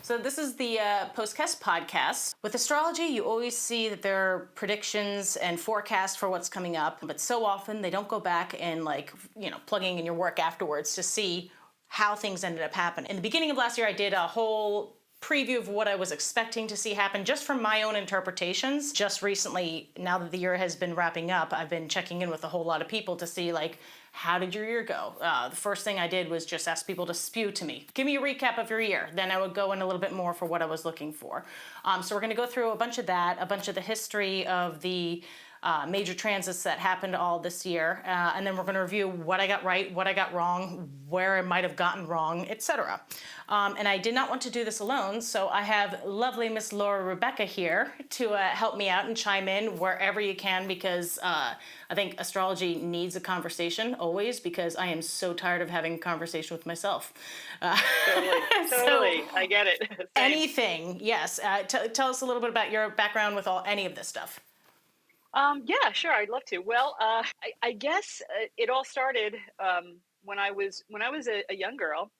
So this is the Postcast Podcast. With astrology, you always see that there are predictions and forecasts for what's coming up, but so often they don't go back and plugging in your work afterwards to see how things ended up happening. In the beginning of last year, I did a whole preview of what I was expecting to see happen just from my own interpretations. Just recently, now that the year has been wrapping up, I've been checking in with a whole lot of people to see, how did your year go? The first thing I did was just ask people to spew to me. Give me a recap of your year. Then I would go in a little bit more for what I was looking for. So we're going to go through a bunch of that, a bunch of the history of the major transits that happened all this year, and then we're going to review what I got right, what I got wrong, where I might have gotten wrong, etc. And I did not want to do this alone, so I have lovely Miss Laura Rebecca here to help me out and chime in wherever you can, because I think astrology needs a conversation always, because I am so tired of having a conversation with myself. Totally. I get it. Same. Anything, yes. Tell us a little bit about your background with any of this stuff. Yeah, sure. I'd love to. Well, I guess it all started when I was a young girl.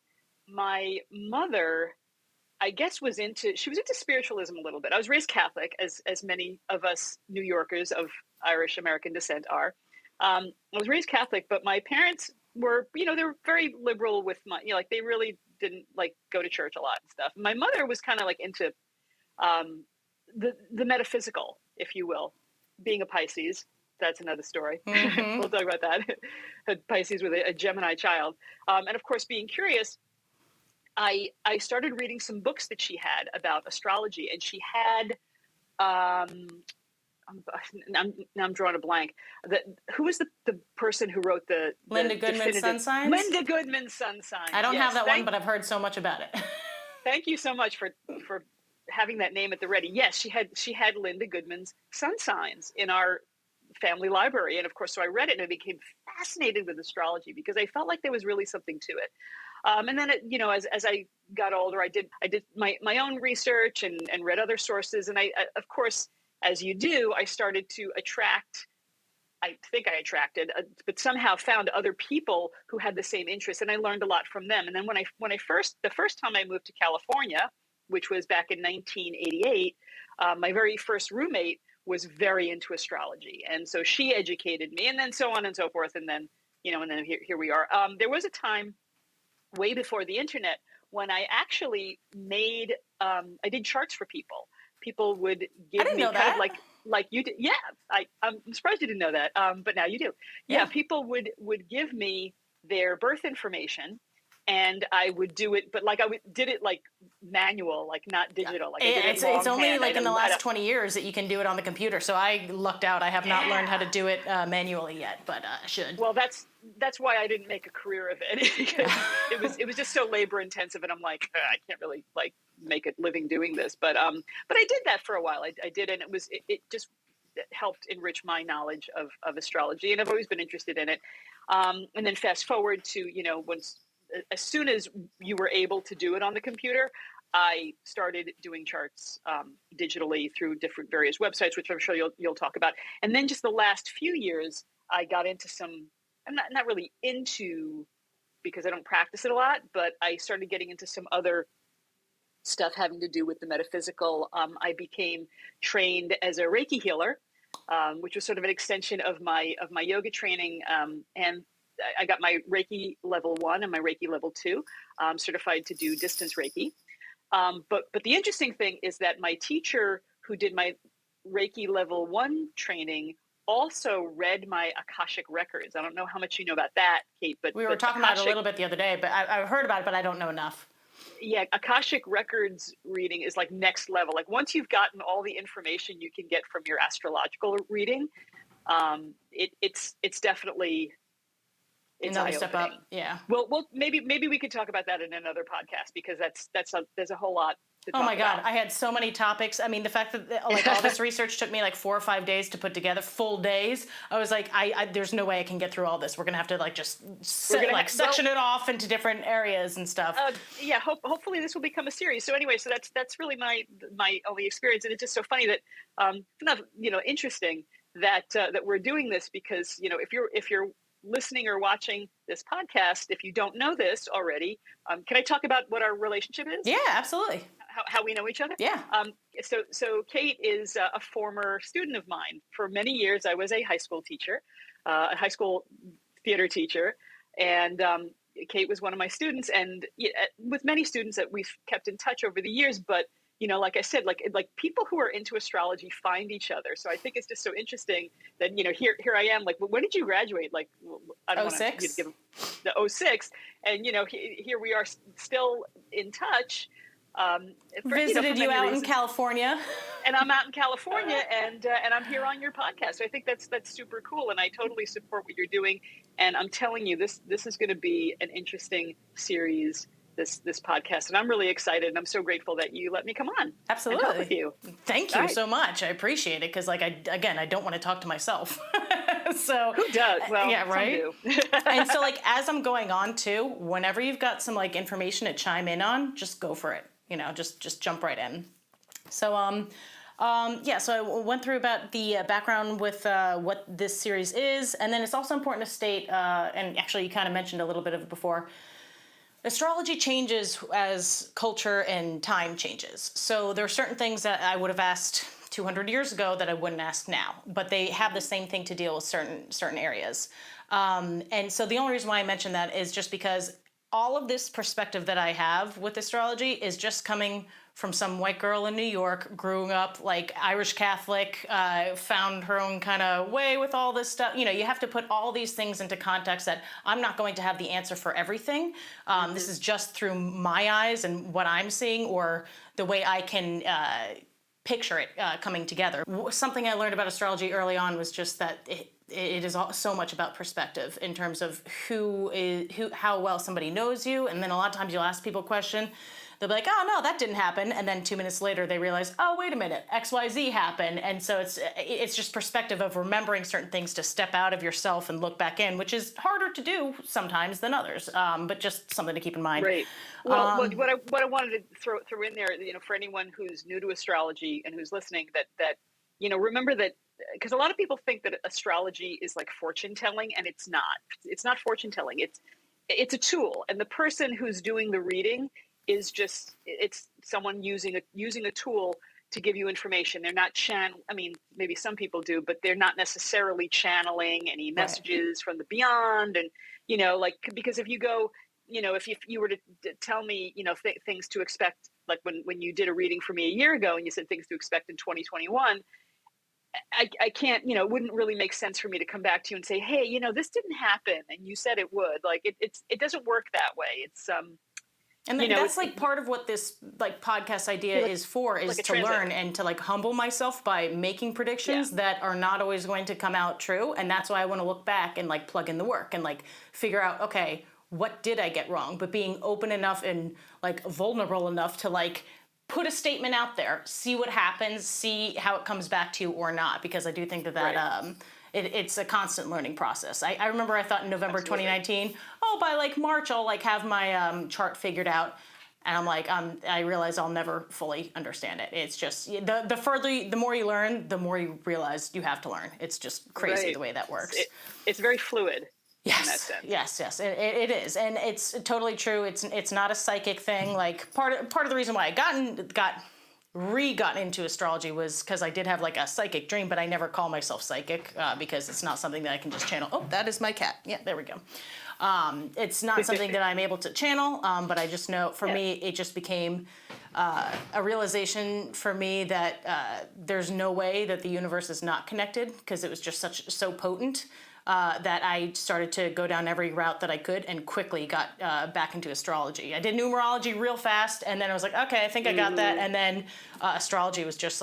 My mother, I guess, was into spiritualism a little bit. I was raised Catholic, as many of us New Yorkers of Irish American descent are. I was raised Catholic, but my parents were, they were very liberal with they really didn't go to church a lot and stuff. My mother was kind of into the metaphysical, if you will. Being a Pisces, that's another story. Mm-hmm. We'll talk about that. Pisces with a Gemini child. And of course, being curious, I started reading some books that she had about astrology. And she had, I'm drawing a blank. Who was the person who wrote the Linda Goodman's Sun Signs? Linda Goodman's Sun Signs. I don't have that one, but I've heard so much about it. Thank you so much for having that name at the ready. Yes, she had Linda Goodman's Sun Signs in our family library. And of course, so I read it and I became fascinated with astrology because I felt like there was really something to it. And then, as I got older, I did my own research and read other sources. And I, of course, as you do, I started to attract, but somehow found other people who had the same interest. And I learned a lot from them. And then the first time I moved to California, which was back in 1988, my very first roommate was very into astrology. And so she educated me, and then so on and so forth. And then, here we are. There was a time way before the internet when I actually I did charts for people. People would give me kind of like you did. Yeah, I'm surprised you didn't know that, but now you do. Yeah, people would give me their birth information. And I would do it, but did it manual, not digital. It's only in the last 20 years that you can do it on the computer. So I lucked out. I have not learned how to do it manually yet, but I should. Well, that's why I didn't make a career of it. Because it was just so labor intensive, and I'm like, I can't really make a living doing this. But I did that for a while. I did, and it just helped enrich my knowledge of astrology, and I've always been interested in it. And then fast forward to as soon as you were able to do it on the computer, I started doing charts digitally through different various websites, which I'm sure you'll talk about. And then just the last few years, I got into I'm not really into, because I don't practice it a lot, but I started getting into some other stuff having to do with the metaphysical. I became trained as a Reiki healer, which was sort of an extension of my yoga training, and I got my Reiki level 1 and my Reiki level 2, certified to do distance Reiki. But the interesting thing is that my teacher who did my Reiki level 1 training also read my Akashic records. I don't know how much you know about that, Kate, but we were talking about it a little bit the other day, but I've heard about it, but I don't know enough. Yeah, Akashic records reading is next level. Once you've gotten all the information you can get from your astrological reading, it's definitely another step up. Yeah. Well, maybe we could talk about that in another podcast, because there's a whole lot to talk about. Oh my God, I had so many topics. I mean, the fact that all this research took me 4 or 5 days to put together, full days. I was like, there's no way I can get through all this. We're gonna have to section it off into different areas and stuff. Yeah. Hopefully this will become a series. So anyway, so that's really my only experience, and it's just so funny that interesting that we're doing this, because if you're listening or watching this podcast, if you don't know this already, can I talk about what our relationship is? Yeah, absolutely. How we know each other? Yeah. So Kate is a former student of mine. For many years, I was a high school teacher, a high school theater teacher, and Kate was one of my students. And with many students that we've kept in touch over the years, but like I said, like people who are into astrology find each other. So I think it's just so interesting that here I am. Like, when did you graduate? Like, I don't want to give the 06, and here we are still in touch. Visited you out reasons. In California, and I'm out in California, and I'm here on your podcast. So I think that's super cool, and I totally support what you're doing. And I'm telling you, this is going to be an interesting series. This podcast, and I'm really excited, and I'm so grateful that you let me come on. Absolutely, and talk with you. Thank you so much. I appreciate it because, I don't want to talk to myself. So who does? Well, yeah, right. Some do. And so, as I'm going on too, whenever you've got some information to chime in on, just go for it. Just jump right in. So so I went through about the background with what this series is, and then it's also important to state, and actually you kind of mentioned a little bit of it before. Astrology changes as culture and time changes. So there are certain things that I would have asked 200 years ago that I wouldn't ask now, but they have the same thing to deal with certain areas. And so the only reason why I mention that is just because all of this perspective that I have with astrology is just coming from some white girl in New York, grew up Irish Catholic, found her own kind of way with all this stuff. You have to put all these things into context that I'm not going to have the answer for everything. This is just through my eyes and what I'm seeing, or the way I can picture it coming together. Something I learned about astrology early on was just that it is so much about perspective in terms of how well somebody knows you. And then a lot of times you'll ask people a question, they'll be like, oh, no, that didn't happen. And then 2 minutes later, they realize, oh, wait a minute, XYZ happened. And so it's just perspective of remembering certain things to step out of yourself and look back in, which is harder to do sometimes than others, but just something to keep in mind. Right. Well, what I wanted to throw in there, for anyone who's new to astrology and who's listening, that remember that, because a lot of people think that astrology is like fortune telling, and it's not. It's not fortune telling. It's a tool, and the person who's doing the reading is it's someone using a tool to give you information. They're not maybe some people do, but they're not necessarily channeling any messages from the beyond. And, because if you go, if you were to tell me, things to expect, like when you did a reading for me a year ago and you said things to expect in 2021, I can't, it wouldn't really make sense for me to come back to you and say, hey, this didn't happen. And you said it would. It doesn't work that way. It's, and that's part of what this podcast idea is for, is to learn and to humble myself by making predictions that are not always going to come out true. And that's why I want to look back and plug in the work and figure out, okay, what did I get wrong? But being open enough and vulnerable enough to put a statement out there, see what happens, see how it comes back to you or not, because I do think that it's a constant learning process. I remember I thought in November 2019, by March I'll have my chart figured out, and I'm I realize I'll never fully understand it. It's just the more you learn, the more you realize you have to learn. It's just crazy the way that works. It's very fluid. Yes, in that sense. yes, it is, and it's totally true. It's not a psychic thing. Part of the reason why I got into astrology was because I did have a psychic dream, but I never call myself psychic because it's not something that I can just channel. Oh, that is my cat. Yeah, there we go. It's not something that I'm able to channel, but I just know for me it just became a realization for me that there's no way that the universe is not connected, because it was just so potent. That I started to go down every route that I could and quickly got back into astrology. I did numerology real fast, and then I was like, okay, I think I got that. And then astrology was just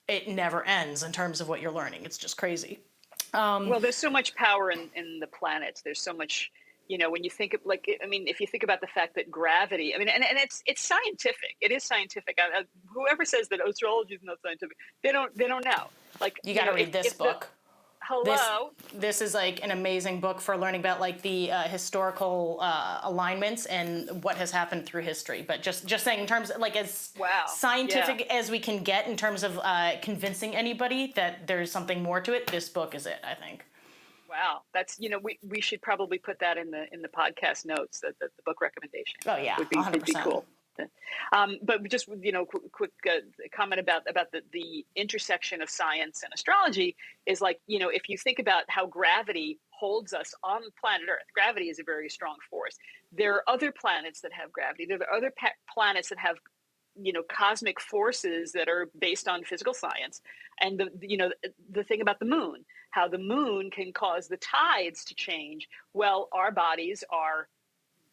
it never ends in terms of what you're learning. It's just crazy. Well, there's so much power in the planets. There's so much, when you think of if you think about the fact that gravity, and it's scientific. It is scientific. Whoever says that astrology is not scientific, they don't know. You got to read this book. Hello. This is an amazing book for learning about the historical alignments and what has happened through history. But just saying, in terms of as scientific as we can get in terms of convincing anybody that there's something more to it, this book is it, I think. Wow, that's we should probably put that in the podcast notes, the book recommendation. Oh yeah, would be 100%. it'd be cool. But just quick comment about the intersection of science and astrology is like if you think about how gravity holds us on planet Earth, gravity is a very strong force. There are other planets that have gravity. There are other planets that have cosmic forces that are based on physical science. And the thing about the moon, how the moon can cause the tides to change. Well, our bodies are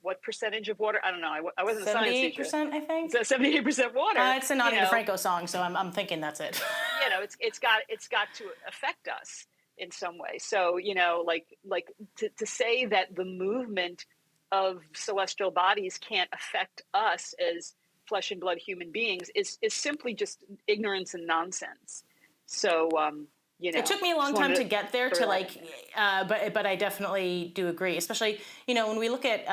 what percentage of water? I don't know. I wasn't a science teacher. 78%, I think. 78% water. It's a Nani DeFranco song, so I'm thinking that's it. It's got to affect us in some way. So like to say that the movement of celestial bodies can't affect us as flesh and blood human beings is simply just ignorance and nonsense. So it took me a long time to get there but I definitely do agree, especially when we look at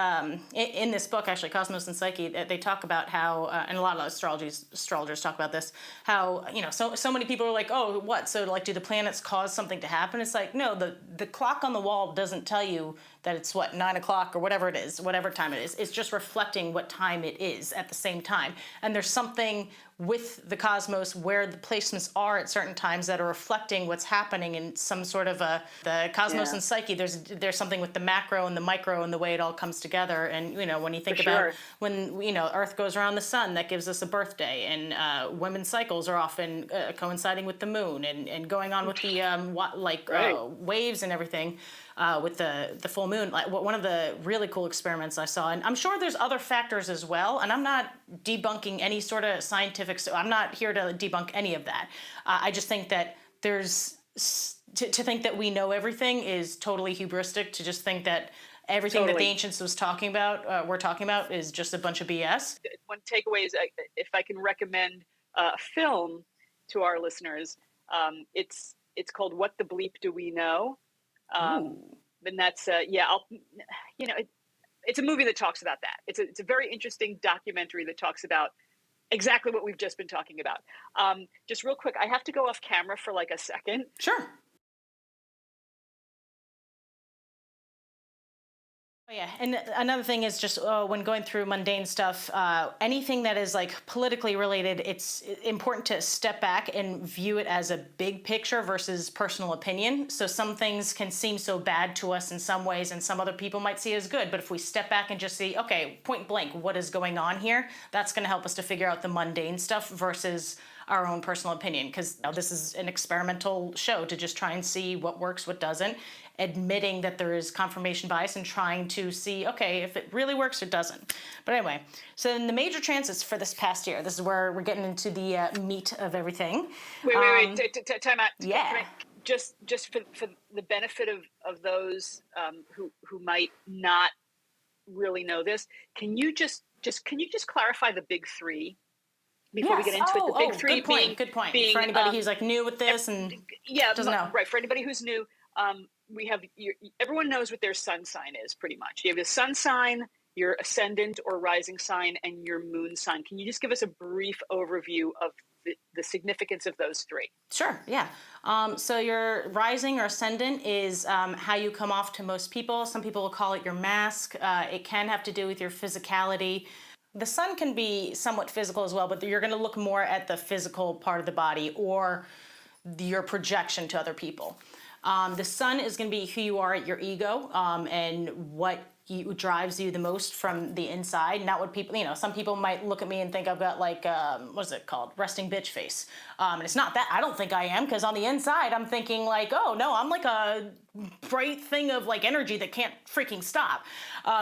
in this book, actually, Cosmos and Psyche, they talk about how and a lot of astrologers talk about this, how so many people are like, oh, what, so like do the planets cause something to happen? It's like, no, the clock on the wall doesn't tell you that it's 9 o'clock or whatever it is, whatever time it is. It's just reflecting what time it is at the same time. And there's something with the cosmos where the placements are at certain times that are reflecting what's happening in some sort of the cosmos and Psyche. There's something with the macro and the micro and the way it all comes together. And when you think about when Earth goes around the sun, that gives us a birthday, and women's cycles are often coinciding with the moon and going on with the waves and everything. With the full moon, like one of the really cool experiments I saw, and I'm sure there's other factors as well, and I'm not debunking any sort of scientific, so I'm not here to debunk any of that. I just think that there's, to think that we know everything is totally hubristic, to just think that everything that the ancients we're talking about is just a bunch of BS. One takeaway is, if I can recommend a film to our listeners, it's called What the Bleep Do We Know? And that's it's a movie that talks about that. It's a very interesting documentary that talks about exactly what we've just been talking about. Just real quick, I have to go off camera for like a second. Sure. Oh, yeah, and another thing is just when going through mundane stuff, anything that is like politically related, it's important to step back and view it as a big picture versus personal opinion. So some things can seem so bad to us in some ways, and some other people might see as good. But if we step back and just see, okay, point blank, what is going on here? That's going to help us to figure out the mundane stuff versus our own personal opinion, because this is an experimental show to just try and see what works, what doesn't, admitting that there is confirmation bias and trying to see, okay, if it really works or doesn't. But anyway, so in the major transits for this past year, this is where we're getting into the meat of everything. Wait, time out. Yeah. Just for the benefit of those who might not really know this, can you just clarify the big three? Before we get into it, the big three good point. For anybody who's like new with this and doesn't know. Right, for anybody who's new, we have everyone knows what their sun sign is pretty much. You have the sun sign, your ascendant or rising sign, and your moon sign. Can you just give us a brief overview of the significance of those three? Sure, yeah. So your rising or ascendant is how you come off to most people. Some people will call it your mask. It can have to do with your physicality. The sun can be somewhat physical as well, but you're going to look more at the physical part of the body or your projection to other people. The sun is going to be who you are at your ego and what drives you the most from the inside. Not what people, some people might look at me and think I've got like, what is it called? Resting bitch face. And it's not that. I don't think I am, because on the inside I'm thinking like, oh no, I'm like a bright thing of like energy that can't freaking stop.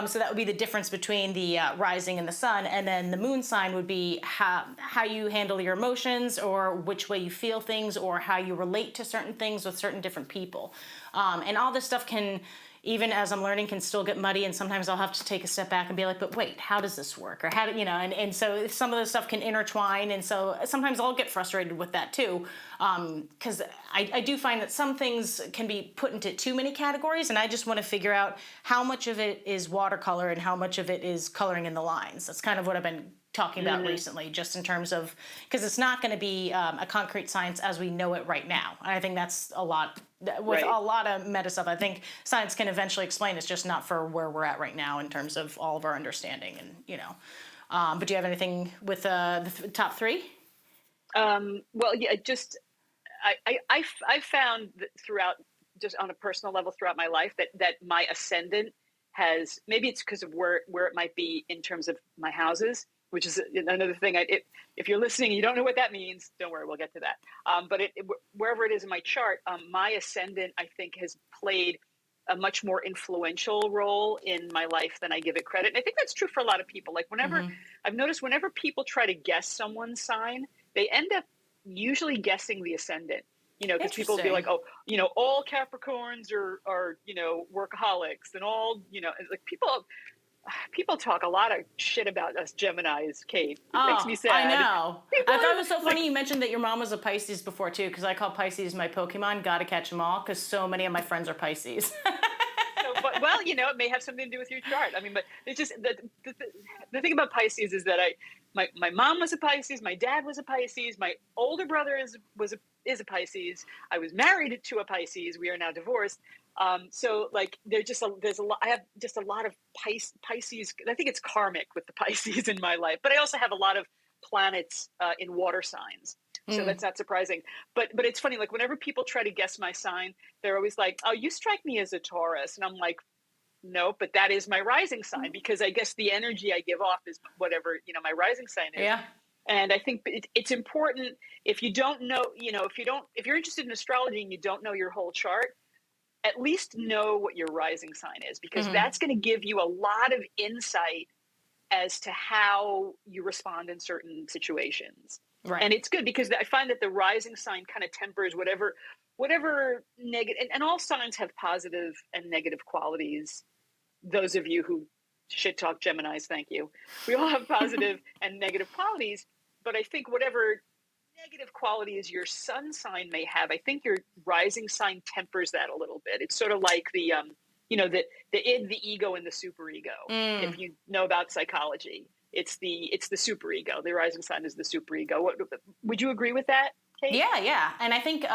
So that would be the difference between the rising and the sun. And then the moon sign would be how you handle your emotions, or which way you feel things, or how you relate to certain things with certain different people. And all this stuff can, even as I'm learning, can still get muddy, and sometimes I'll have to take a step back and be like, but wait, how does this work? Or how do, and so some of the stuff can intertwine, and so sometimes I'll get frustrated with that too, because I do find that some things can be put into too many categories, and I just want to figure out how much of it is watercolor and how much of it is coloring in the lines. That's kind of what I've been talking about recently, just in terms of, because it's not going to be a concrete science as we know it right now. And I think that's a lot, with a lot of meta stuff, I think science can eventually explain, it's just not for where we're at right now in terms of all of our understanding and, but do you have anything with the top three? Well, yeah, just, I found that throughout, just on a personal level throughout my life, that my ascendant has, maybe it's because of where it might be in terms of my houses, which is another thing. If you're listening and you don't know what that means, don't worry, we'll get to that. But wherever it is in my chart, my ascendant, I think, has played a much more influential role in my life than I give it credit. And I think that's true for a lot of people. Like I've noticed whenever people try to guess someone's sign, they end up usually guessing the ascendant. Because people will be like, oh, all Capricorns are workaholics, and all, like people talk a lot of shit about us Geminis, Kate. It makes me sad. I know. I thought it was so funny you mentioned that your mom was a Pisces before too, because I call Pisces my Pokemon, gotta catch them all, because so many of my friends are Pisces. Well, it may have something to do with your chart. I mean, but it's just the thing about Pisces is that my mom was a Pisces, my dad was a Pisces, my older brother is a Pisces. I was married to a Pisces. We are now divorced. So like there's a lot. I have just a lot of Pisces. I think it's karmic with the Pisces in my life, but I also have a lot of planets in water signs. So that's not surprising. But it's funny, like whenever people try to guess my sign, they're always like, oh, you strike me as a Taurus. And I'm like, no, but that is my rising sign, because I guess the energy I give off is whatever, my rising sign is. Yeah. And I think it's important, if you don't know, if you're interested in astrology and you don't know your whole chart, at least know what your rising sign is, because that's going to give you a lot of insight as to how you respond in certain situations. Right. And it's good because I find that the rising sign kind of tempers whatever negative, and all signs have positive and negative qualities. Those of you who shit talk Geminis, thank you. We all have positive and negative qualities, but I think whatever negative qualities your sun sign may have, I think your rising sign tempers that a little bit. It's sort of like the id, the ego, and the superego. If you know about psychology, it's the superego. The rising sign is the superego. Would you agree with that, Kate? Yeah. And I think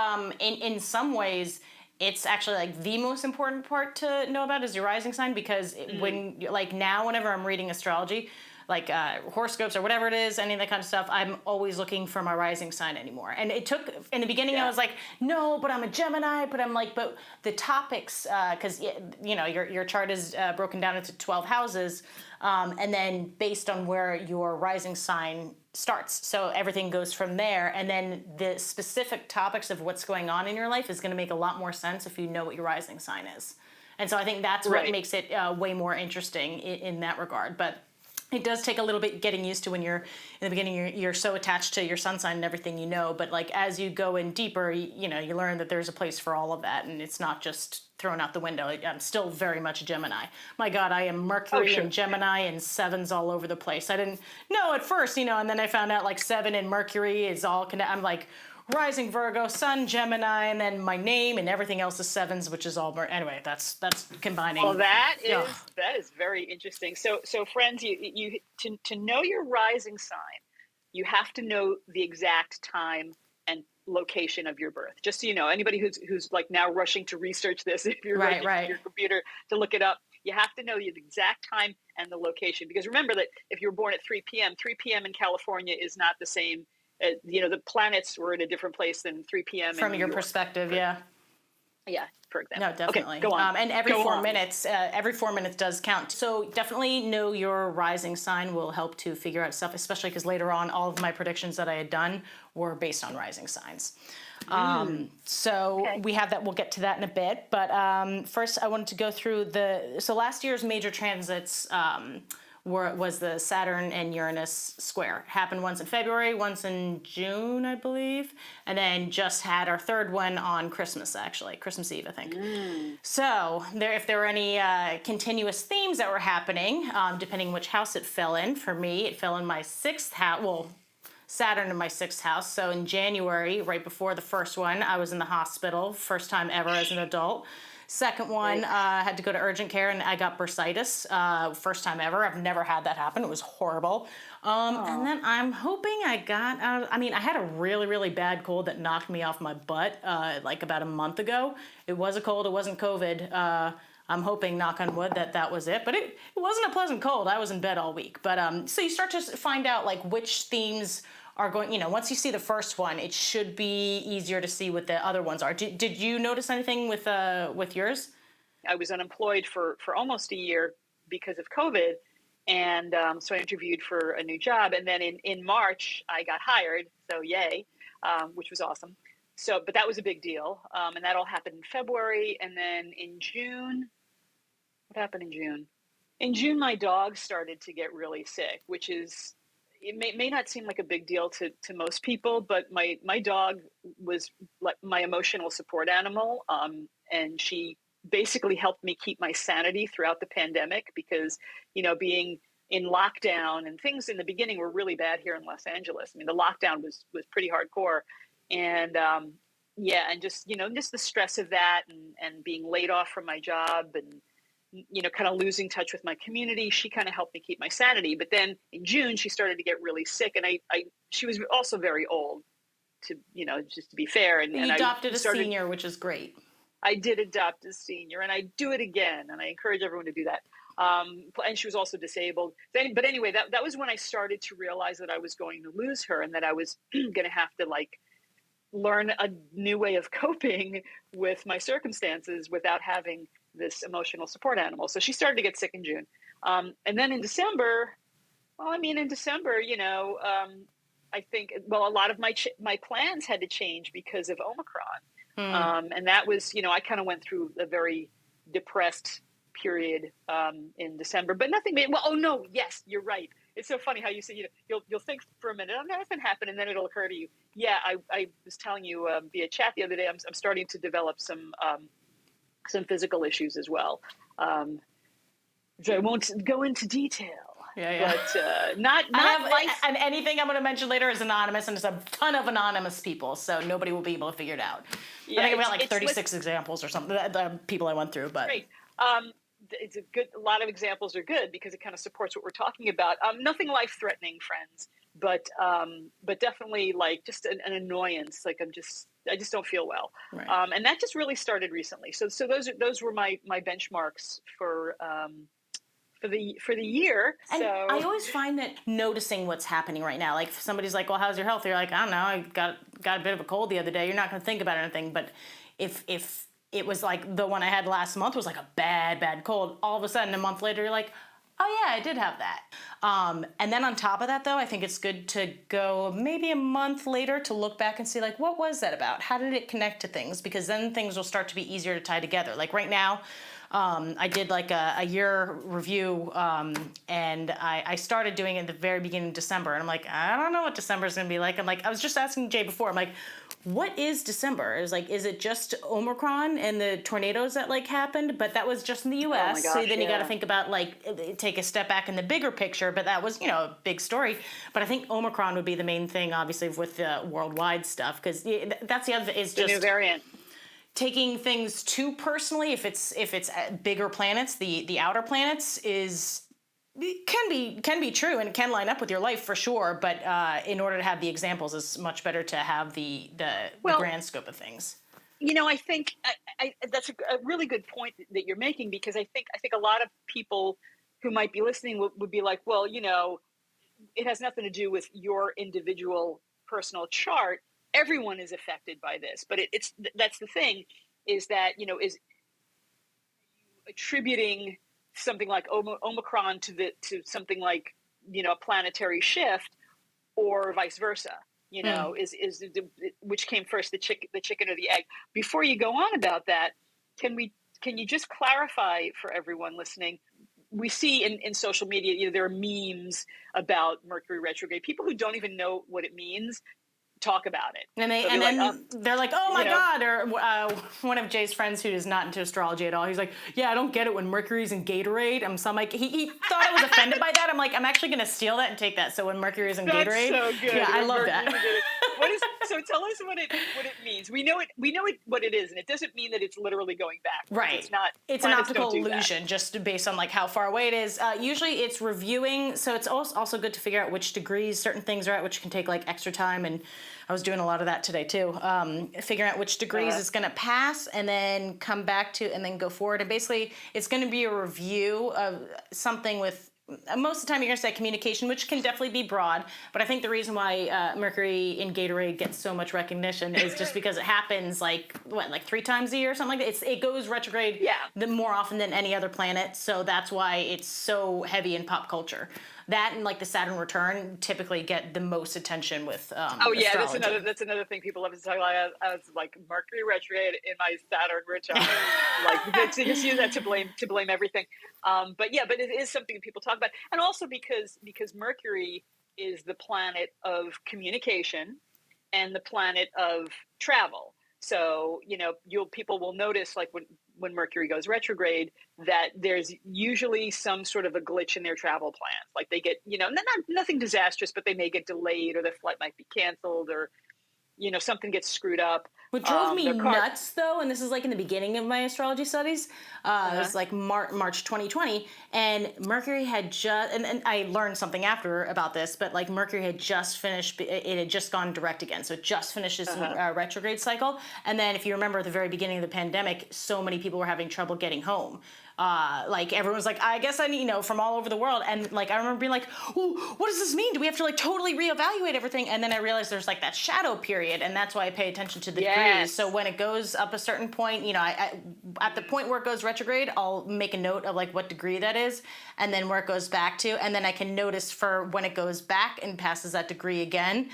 in some ways, it's actually like the most important part to know about is your rising sign, because when like now, whenever I'm reading astrology, like horoscopes or whatever it is, any of that kind of stuff, I'm always looking for my rising sign anymore. And it took, in the beginning, I was like, no, but I'm a Gemini. But I'm like, but the topics, because, your chart is broken down into 12 houses. And then based on where your rising sign starts. So everything goes from there. And then the specific topics of what's going on in your life is going to make a lot more sense if you know what your rising sign is. And so I think that's what makes it way more interesting in that regard. But it does take a little bit getting used to when you're in the beginning, you're so attached to your sun sign and everything, but like as you go in deeper, you learn that there's a place for all of that, and it's not just thrown out the window. I'm still very much a Gemini. My God, I am Mercury and Gemini and sevens all over the place. I didn't know at first, and then I found out like 7 and Mercury is all connected. I'm like rising Virgo, sun Gemini, and then my name and everything else is sevens, which is all anyway. That's combining. Well, that is very interesting. So friends, you to know your rising sign, you have to know the exact time and location of your birth. Just so you know, anybody who's like now rushing to research this, if you're running to your computer to look it up, you have to know the exact time and the location, because remember that if you were born at 3 p.m. in California is not the same. The planets were in a different place than 3 p.m. From your perspective, Yeah, for example. No, definitely. Okay, go on. And every 4 minutes does count. So definitely know your rising sign will help to figure out stuff, especially because later on, all of my predictions that I had done were based on rising signs. We have that. We'll get to that in a bit. But first, I wanted to go through so last year's major transits was the Saturn and Uranus square. It happened once in February, once in June, I believe, and then just had our third one on Christmas Eve, I think. So if there were any continuous themes that were happening, depending which house it fell in, for me, it fell in my 6th house, Saturn in my 6th house. So in January, right before the first one, I was in the hospital, first time ever as an adult. Second one, had to go to urgent care and I got bursitis. First time ever. I've never had that happen. It was horrible. And then I'm hoping I had a really, really bad cold that knocked me off my butt like about a month ago. It was a cold. It wasn't COVID. I'm hoping, knock on wood, that was it. But it wasn't a pleasant cold. I was in bed all week. But so you start to find out like which themes are going, once you see the first one, it should be easier to see what the other ones are. Did you notice anything with yours? I was unemployed for almost a year because of COVID. And so I interviewed for a new job. And then in March, I got hired. So yay, which was awesome. So, but that was a big deal. And that all happened in February. And then in June, what happened in June? In June, my dog started to get really sick, which is, it may not seem like a big deal to most people, but my dog was like my emotional support animal. And she basically helped me keep my sanity throughout the pandemic because, being in lockdown and things in the beginning were really bad here in Los Angeles. I mean, the lockdown was pretty hardcore. And and just the stress of that and being laid off from my job and, kind of losing touch with my community, she kind of helped me keep my sanity. But then in June, she started to get really sick. And she was also very old, to, just to be fair. And you adopted a senior, which is great. I did adopt a senior, and I do it again. And I encourage everyone to do that. And she was also disabled. But anyway, that was when I started to realize that I was going to lose her and that I was going to have to learn a new way of coping with my circumstances without having this emotional support animal. So she started to get sick in June. And then in December, I think, a lot of my plans had to change because of Omicron. And that was, I kind of went through a very depressed period in December, but nothing made, yes, you're right. It's so funny how you say, you'll think for a minute, nothing happened, and then it'll occur to you. Yeah, I was telling you via chat the other day, I'm starting to develop some physical issues as well. Which I won't go into detail. Yeah. But not and anything I'm going to mention later is anonymous, and there's a ton of anonymous people, so nobody will be able to figure it out. Yeah, I think I've got 36 examples or something. The people I went through, but great. It's a lot of examples are good because it kind of supports what we're talking about. Nothing life-threatening, friends, but definitely just an annoyance. I just don't feel well, right. And that just really started recently. So those were my benchmarks for the year. And so I always find that noticing what's happening right now, like if somebody's like, well, how's your health? You're like, I don't know, I got a bit of a cold the other day. You're not going to think about anything. But if it was like the one I had last month was like a bad cold, all of a sudden a month later, you're like, oh yeah, I did have that. And then on top of that though, I think it's good to go maybe a month later to look back and see what was that about? How did it connect to things? Because then things will start to be easier to tie together. Like right now, I did a year review, and I started doing it at the very beginning of December, and I'm like, I don't know what December is going to be like. I was just asking Jay before, I'm like, what is December? It was is it just Omicron and the tornadoes that happened? But that was just in the U.S. Oh my gosh, so then you got to think about take a step back in the bigger picture. But that was a big story. But I think Omicron would be the main thing, obviously, with the worldwide stuff, because that's the other thing is the just new variant. Taking things too personally, if it's bigger planets, the outer planets can be true and it can line up with your life for sure. But in order to have the examples, it's much better to have the grand scope of things. I think that's a really good point that you're making, because I think a lot of people who might be listening would be like, well, it has nothing to do with your individual personal chart. Everyone is affected by this, but that's the thing, is that is attributing something like Omicron to something like a planetary shift, or vice versa. Is which came first, the chicken or the egg? Before you go on about that, can you just clarify for everyone listening? We see in social media, there are memes about Mercury retrograde. People who don't even know what it means talk about it, and they're like, oh my god. Or one of Jay's friends who is not into astrology at all, he's like, yeah, I don't get it when Mercury's in Gatorade. So I'm like, he thought I was offended by that. I'm like, I'm actually going to steal that and take that. So when Mercury's in Gatorade, so good. Yeah, I love that. So tell us what it means. We know what it is, and it doesn't mean that it's literally going back. Right. It's not. It's an optical don't do illusion, just based on like how far away it is. Usually, it's reviewing. So it's also good to figure out which degrees certain things are at, which can take like extra time. And I was doing a lot of that today too. Figuring out which degrees it's going to pass, and then come back to, and then go forward. And basically, it's going to be a review of something with. Most of the time you're going to say communication, which can definitely be broad, but I think the reason why Mercury in Gatorade gets so much recognition is just because it happens like 3 times a year or something like that. It goes retrograde more often than any other planet, so that's why it's so heavy in pop culture. That and like the Saturn return typically get the most attention with astrology. That's another thing people love to talk about. I was like Mercury retrograde in my Saturn return. Like you just use that to blame everything. But it is something that people talk about, and also because Mercury is the planet of communication and the planet of travel. So people will notice like when Mercury goes retrograde that there's usually some sort of a glitch in their travel plans. Like they get nothing disastrous, but they may get delayed, or their flight might be canceled, or something gets screwed up. What drove me nuts, though, and this is like in the beginning of my astrology studies, it was like March 2020, and Mercury had just, and I learned something after about this, but like Mercury had just finished, it had just gone direct again, so it just finished its retrograde cycle, and then if you remember at the very beginning of the pandemic, so many people were having trouble getting home. Like everyone was like, I guess I need, from all over the world. And like, I remember being like, oh, what does this mean? Do we have to like totally reevaluate everything? And then I realized there's like that shadow period. And that's why I pay attention to the degrees. So when it goes up a certain point, I at the point where it goes retrograde, I'll make a note of like what degree that is. And then where it goes back to, and then I can notice for when it goes back and passes that degree again,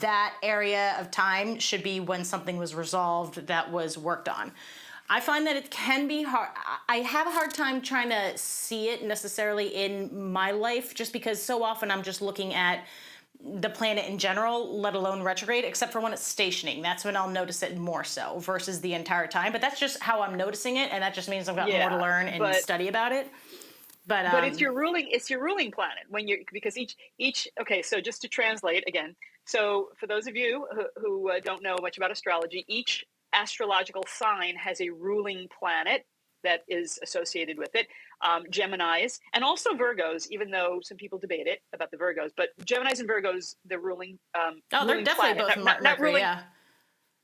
that area of time should be when something was resolved that was worked on. I find that it can be hard. I have a hard time trying to see it necessarily in my life, just because so often I'm just looking at the planet in general, let alone retrograde, except for when it's stationing. That's when I'll notice it more so versus the entire time. But that's just how I'm noticing it, and that just means I've got more to learn and study about it. But it's your ruling planet because each okay. So just to translate again. So for those of you who don't know much about astrology, each astrological sign has a ruling planet that is associated with it. Geminis and also Virgos, even though some people debate it about the Virgos, but Geminis and Virgos, the ruling they're ruling definitely planet, both Mercury,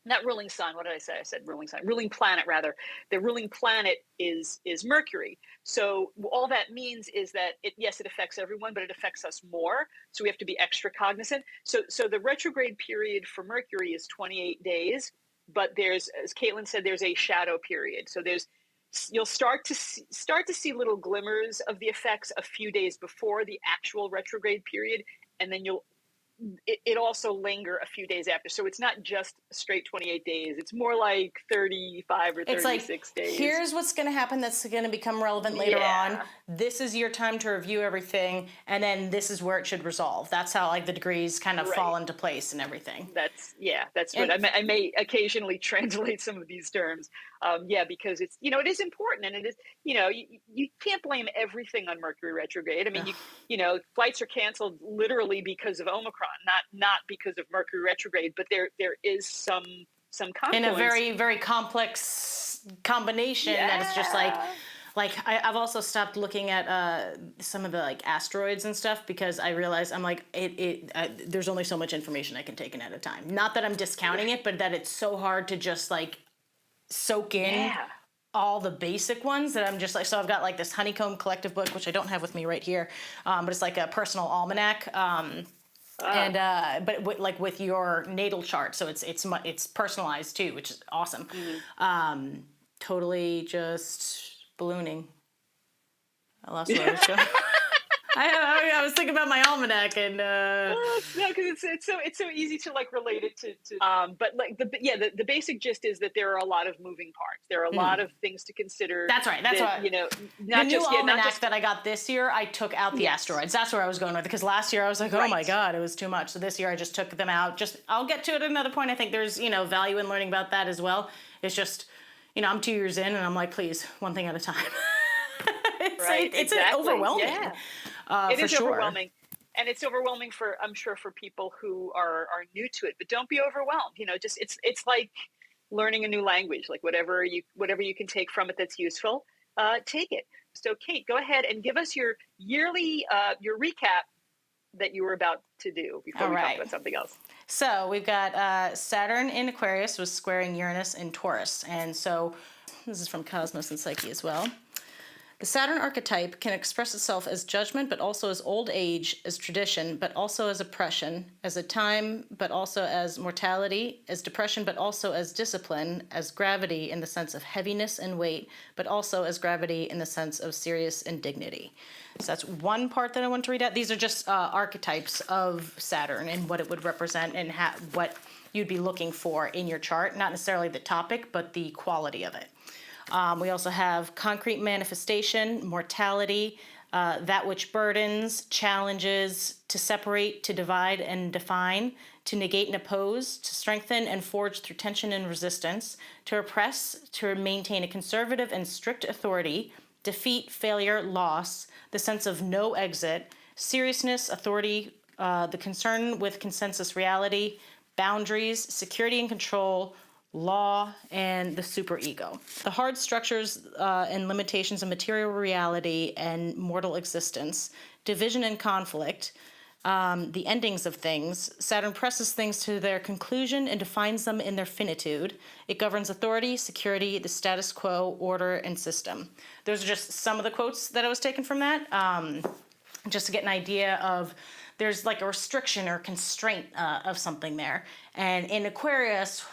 not ruling sign. What did I say? I said ruling sign. Ruling planet, rather. The ruling planet is Mercury. So all that means is that it affects everyone, but it affects us more. So we have to be extra cognizant. So the retrograde period for Mercury is 28 days. But there's, as Caitlin said, there's a shadow period. So you'll start to see little glimmers of the effects a few days before the actual retrograde period, and then it also linger a few days after. So it's not just straight 28 days. It's more like 35 or 36 days. Here's what's going to happen that's going to become relevant later on. This is your time to review everything, and then this is where it should resolve. That's how like the degrees kind of fall into place and everything. That's what I may occasionally translate some of these terms. Because it's, it is important, and it is, you can't blame everything on Mercury retrograde. I mean, flights are canceled literally because of Omicron, not because of Mercury retrograde, but there is some confluence. In a very, very complex combination that it's just like I've also stopped looking at some of the like asteroids and stuff because I realize I'm like there's only so much information I can take in at a time. Not that I'm discounting it, but that it's so hard to just like soak in all the basic ones that I'm just like, so I've got like this Honeycomb Collective book, which I don't have with me right here, but it's like a personal almanac, but like with your natal chart, so it's personalized too, which is awesome. Totally just ballooning. I lost what I was going. I was thinking about my almanac and no, because it's so easy to like relate it to but like the basic gist is that there are a lot of moving parts. There are a lot of things to consider. That's right. That's what the new almanac that I got this year. I took out the asteroids. That's where I was going with it, because last year I was like, oh my god, it was too much. So this year I just took them out. I'll get to it at another point. I think there's value in learning about that as well. It's just I'm 2 years in and I'm like, please, one thing at a time. It's overwhelming. Yeah. It is overwhelming. And it's overwhelming I'm sure for people who are new to it, but don't be overwhelmed. Just it's like learning a new language, like whatever you can take from it that's useful, take it. So Kate, go ahead and give us your yearly, your recap that you were about to do before we talk about something else. So we've got Saturn in Aquarius was squaring Uranus in Taurus. And so this is from Cosmos and Psyche as well. The Saturn archetype can express itself as judgment, but also as old age, as tradition, but also as oppression, as a time, but also as mortality, as depression, but also as discipline, as gravity in the sense of heaviness and weight, but also as gravity in the sense of serious and dignity. So that's one part that I want to read out. These are just archetypes of Saturn and what it would represent and what you'd be looking for in your chart. Not necessarily the topic, but the quality of it. We also have concrete manifestation, mortality, that which burdens, challenges, to separate, to divide and define, to negate and oppose, to strengthen and forge through tension and resistance, to oppress, to maintain a conservative and strict authority, defeat, failure, loss, the sense of no exit, seriousness, authority, the concern with consensus reality, boundaries, security and control, law, and the superego. The hard structures and limitations of material reality and mortal existence, division and conflict, the endings of things. Saturn presses things to their conclusion and defines them in their finitude. It governs authority, security, the status quo, order, and system. Those are just some of the quotes that I was taken from that, just to get an idea of there's like a restriction or constraint of something there. And in Aquarius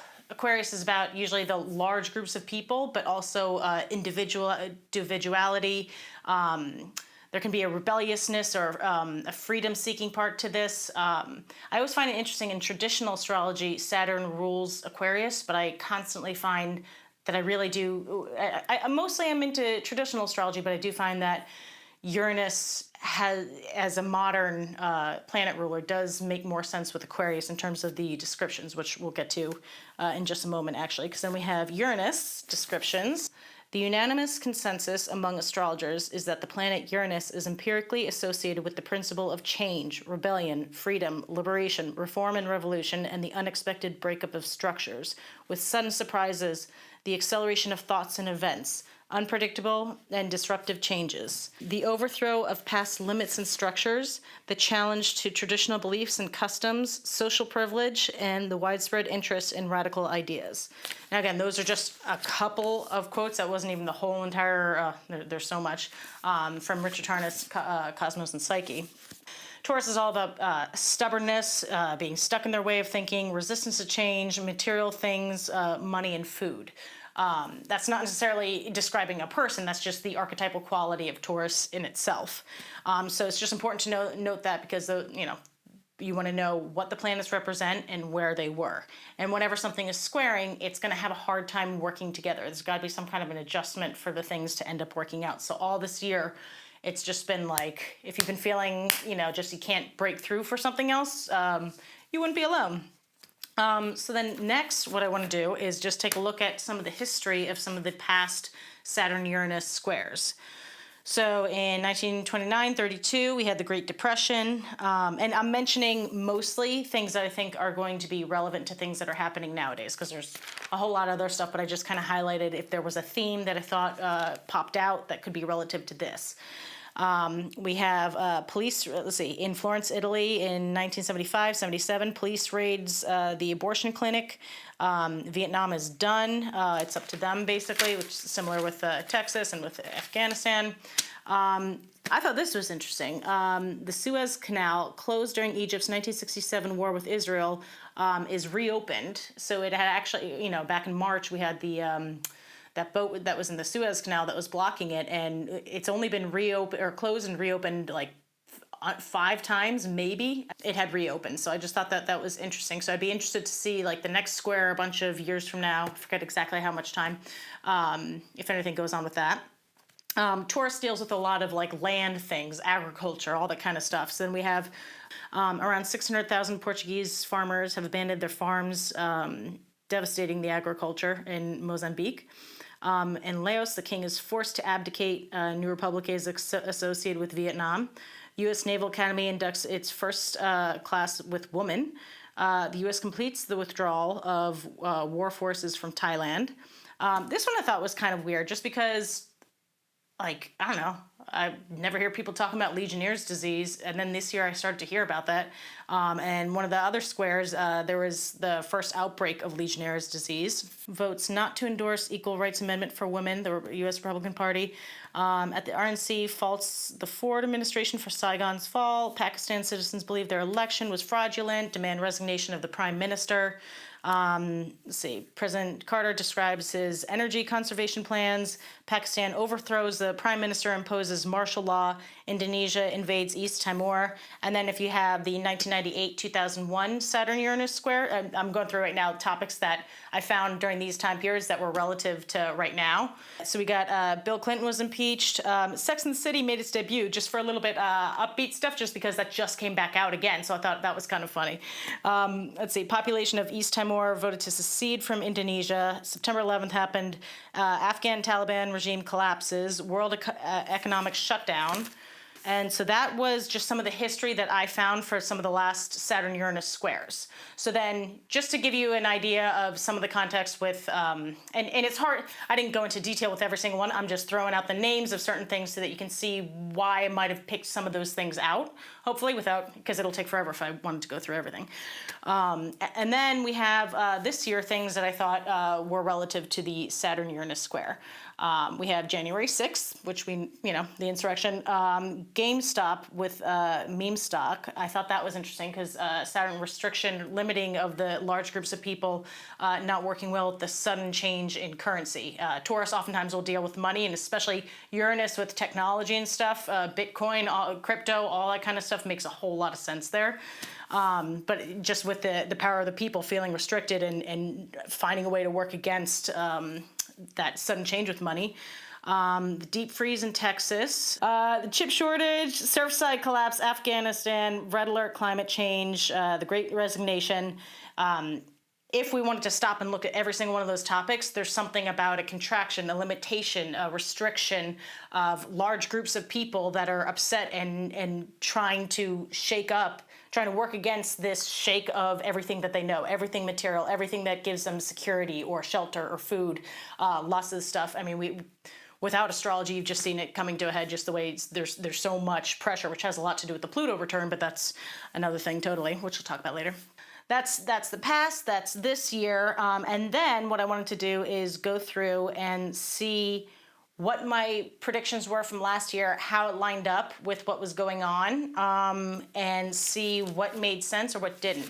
is about usually the large groups of people, but also individuality. There can be a rebelliousness or a freedom-seeking part to this. I always find it interesting in traditional astrology, Saturn rules Aquarius, but I constantly find that I really do. Mostly I'm into traditional astrology, but I do find that Uranus as a modern planet ruler does make more sense with Aquarius in terms of the descriptions, which we'll get to in just a moment, actually, because then we have Uranus descriptions. The unanimous consensus among astrologers is that the planet Uranus is empirically associated with the principle of change, rebellion, freedom, liberation, reform and revolution, and the unexpected breakup of structures, with sudden surprises, the acceleration of thoughts and events, unpredictable and disruptive changes, the overthrow of past limits and structures, the challenge to traditional beliefs and customs, social privilege, and the widespread interest in radical ideas. Now again, those are just a couple of quotes. That wasn't even the whole entire, there's so much, from Richard Tarnas, Cosmos and Psyche. Taurus is all about stubbornness, being stuck in their way of thinking, resistance to change, material things, money, and food. That's not necessarily describing a person, that's just the archetypal quality of Taurus in itself. So it's just important to note that because, you want to know what the planets represent and where they were. And whenever something is squaring, it's going to have a hard time working together. There's got to be some kind of an adjustment for the things to end up working out. So all this year, it's just been like, if you've been feeling, just you can't break through for something else, you wouldn't be alone. So then next, what I want to do is just take a look at some of the history of some of the past Saturn-Uranus squares. So in 1929-32, we had the Great Depression, and I'm mentioning mostly things that I think are going to be relevant to things that are happening nowadays, because there's a whole lot of other stuff, but I just kind of highlighted if there was a theme that I thought popped out that could be relative to this. We have police, in Florence, Italy in 1975-77, police raids the abortion clinic. Vietnam is done. It's up to them, basically, which is similar with Texas and with Afghanistan. I thought this was interesting. The Suez Canal, closed during Egypt's 1967 war with Israel, is reopened. So it had actually, back in March, we had the... that boat that was in the Suez Canal that was blocking it, and it's only been closed and reopened like 5 times, maybe. It had reopened, so I just thought that was interesting. So I'd be interested to see like the next square a bunch of years from now. I forget exactly how much time, if anything goes on with that. Taurus deals with a lot of like land things, agriculture, all that kind of stuff. So then we have around 600,000 Portuguese farmers have abandoned their farms, devastating the agriculture in Mozambique. In Laos, the king is forced to abdicate. New Republic is associated with Vietnam. U.S. Naval Academy inducts its first class with woman. The U.S. completes the withdrawal of war forces from Thailand. This one I thought was kind of weird, just because, like, I don't know, I never hear people talking about Legionnaire's disease, and then this year I started to hear about that. And one of the other squares, there was the first outbreak of Legionnaire's disease. Votes not to endorse Equal Rights Amendment for women, the U.S. Republican Party. At the RNC, faults the Ford administration for Saigon's fall. Pakistan citizens believe their election was fraudulent, demand resignation of the prime minister. Let's see, President Carter describes his energy conservation plans. Pakistan overthrows the prime minister, imposes martial law. Indonesia invades East Timor. And then if you have the 1998-2001 Saturn Uranus square, I'm going through right now topics that I found during these time periods that were relative to right now. So we got Bill Clinton was impeached. Sex and the City made its debut, just for a little bit upbeat stuff, just because that just came back out again. So I thought that was kind of funny. Let's see, population of East Timor voted to secede from Indonesia. September 11th happened. Afghan Taliban regime collapses. World economic shutdown. And so that was just some of the history that I found for some of the last Saturn-Uranus squares. So then, just to give you an idea of some of the context with, and it's hard, I didn't go into detail with every single one, I'm just throwing out the names of certain things so that you can see why I might have picked some of those things out, hopefully without, because it'll take forever if I wanted to go through everything. And then we have this year things that I thought were relative to the Saturn-Uranus square. We have January 6th, which the insurrection. GameStop with meme stock. I thought that was interesting because Saturn restriction, limiting of the large groups of people not working well with the sudden change in currency. Taurus oftentimes will deal with money, and especially Uranus with technology and stuff. Bitcoin, crypto, all that kind of stuff makes a whole lot of sense there. But just with the power of the people feeling restricted and finding a way to work against that sudden change with money. The deep freeze in Texas, the chip shortage, Surfside collapse, Afghanistan, red alert, climate change, the Great Resignation. If we wanted to stop and look at every single one of those topics, there's something about a contraction, a limitation, a restriction of large groups of people that are upset and trying to shake up, trying to work against this shake of everything that they know, everything material, everything that gives them security or shelter or food, lots of stuff. I mean, without astrology, you've just seen it coming to a head just the way there's so much pressure, which has a lot to do with the Pluto return, but that's another thing totally, which we'll talk about later. That's the past, that's this year, and then what I wanted to do is go through and see what my predictions were from last year, how it lined up with what was going on, and see what made sense or what didn't.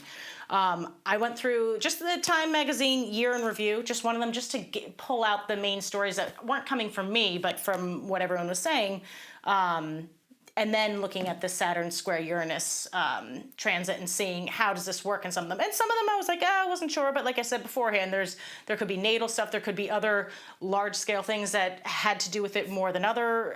I went through just the Time Magazine year in review, just one of them, just to pull out the main stories that weren't coming from me, but from what everyone was saying. And then looking at the Saturn square Uranus transit and seeing how does this work in some of them. And some of them I was like, I wasn't sure. But like I said beforehand, there could be natal stuff. There could be other large-scale things that had to do with it more than other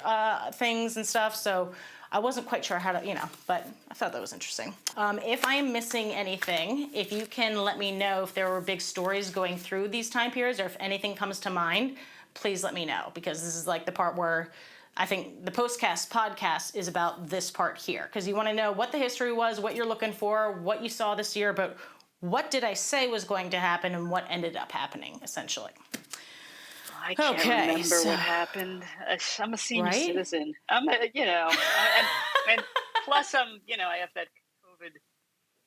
things and stuff. So I wasn't quite sure how to, but I thought that was interesting. If I am missing anything, if you can let me know if there were big stories going through these time periods or if anything comes to mind, please let me know. Because this is like the part where I think the Postcast Podcast is about this part here, because you want to know what the history was, what you're looking for, what you saw this year, but what did I say was going to happen and what ended up happening, essentially. I can't remember what happened. I'm a senior citizen. I'm, and plus I have that COVID.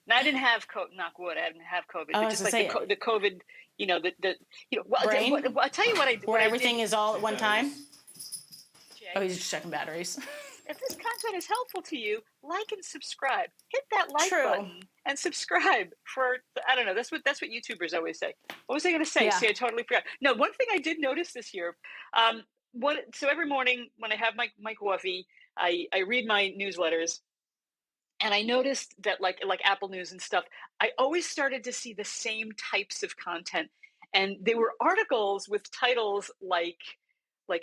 And I didn't have COVID, knock wood, I didn't have COVID. But just like the COVID, I'll tell you what I did. Where everything is all at one time? Oh, he's just checking batteries. If this content is helpful to you, like and subscribe. Hit that like button and subscribe I don't know, that's what YouTubers always say. What was I going to say? Yeah. See, I totally forgot. No, one thing I did notice this year, so every morning when I have my coffee, I read my newsletters, and I noticed that like Apple News and stuff, I always started to see the same types of content. And they were articles with titles like,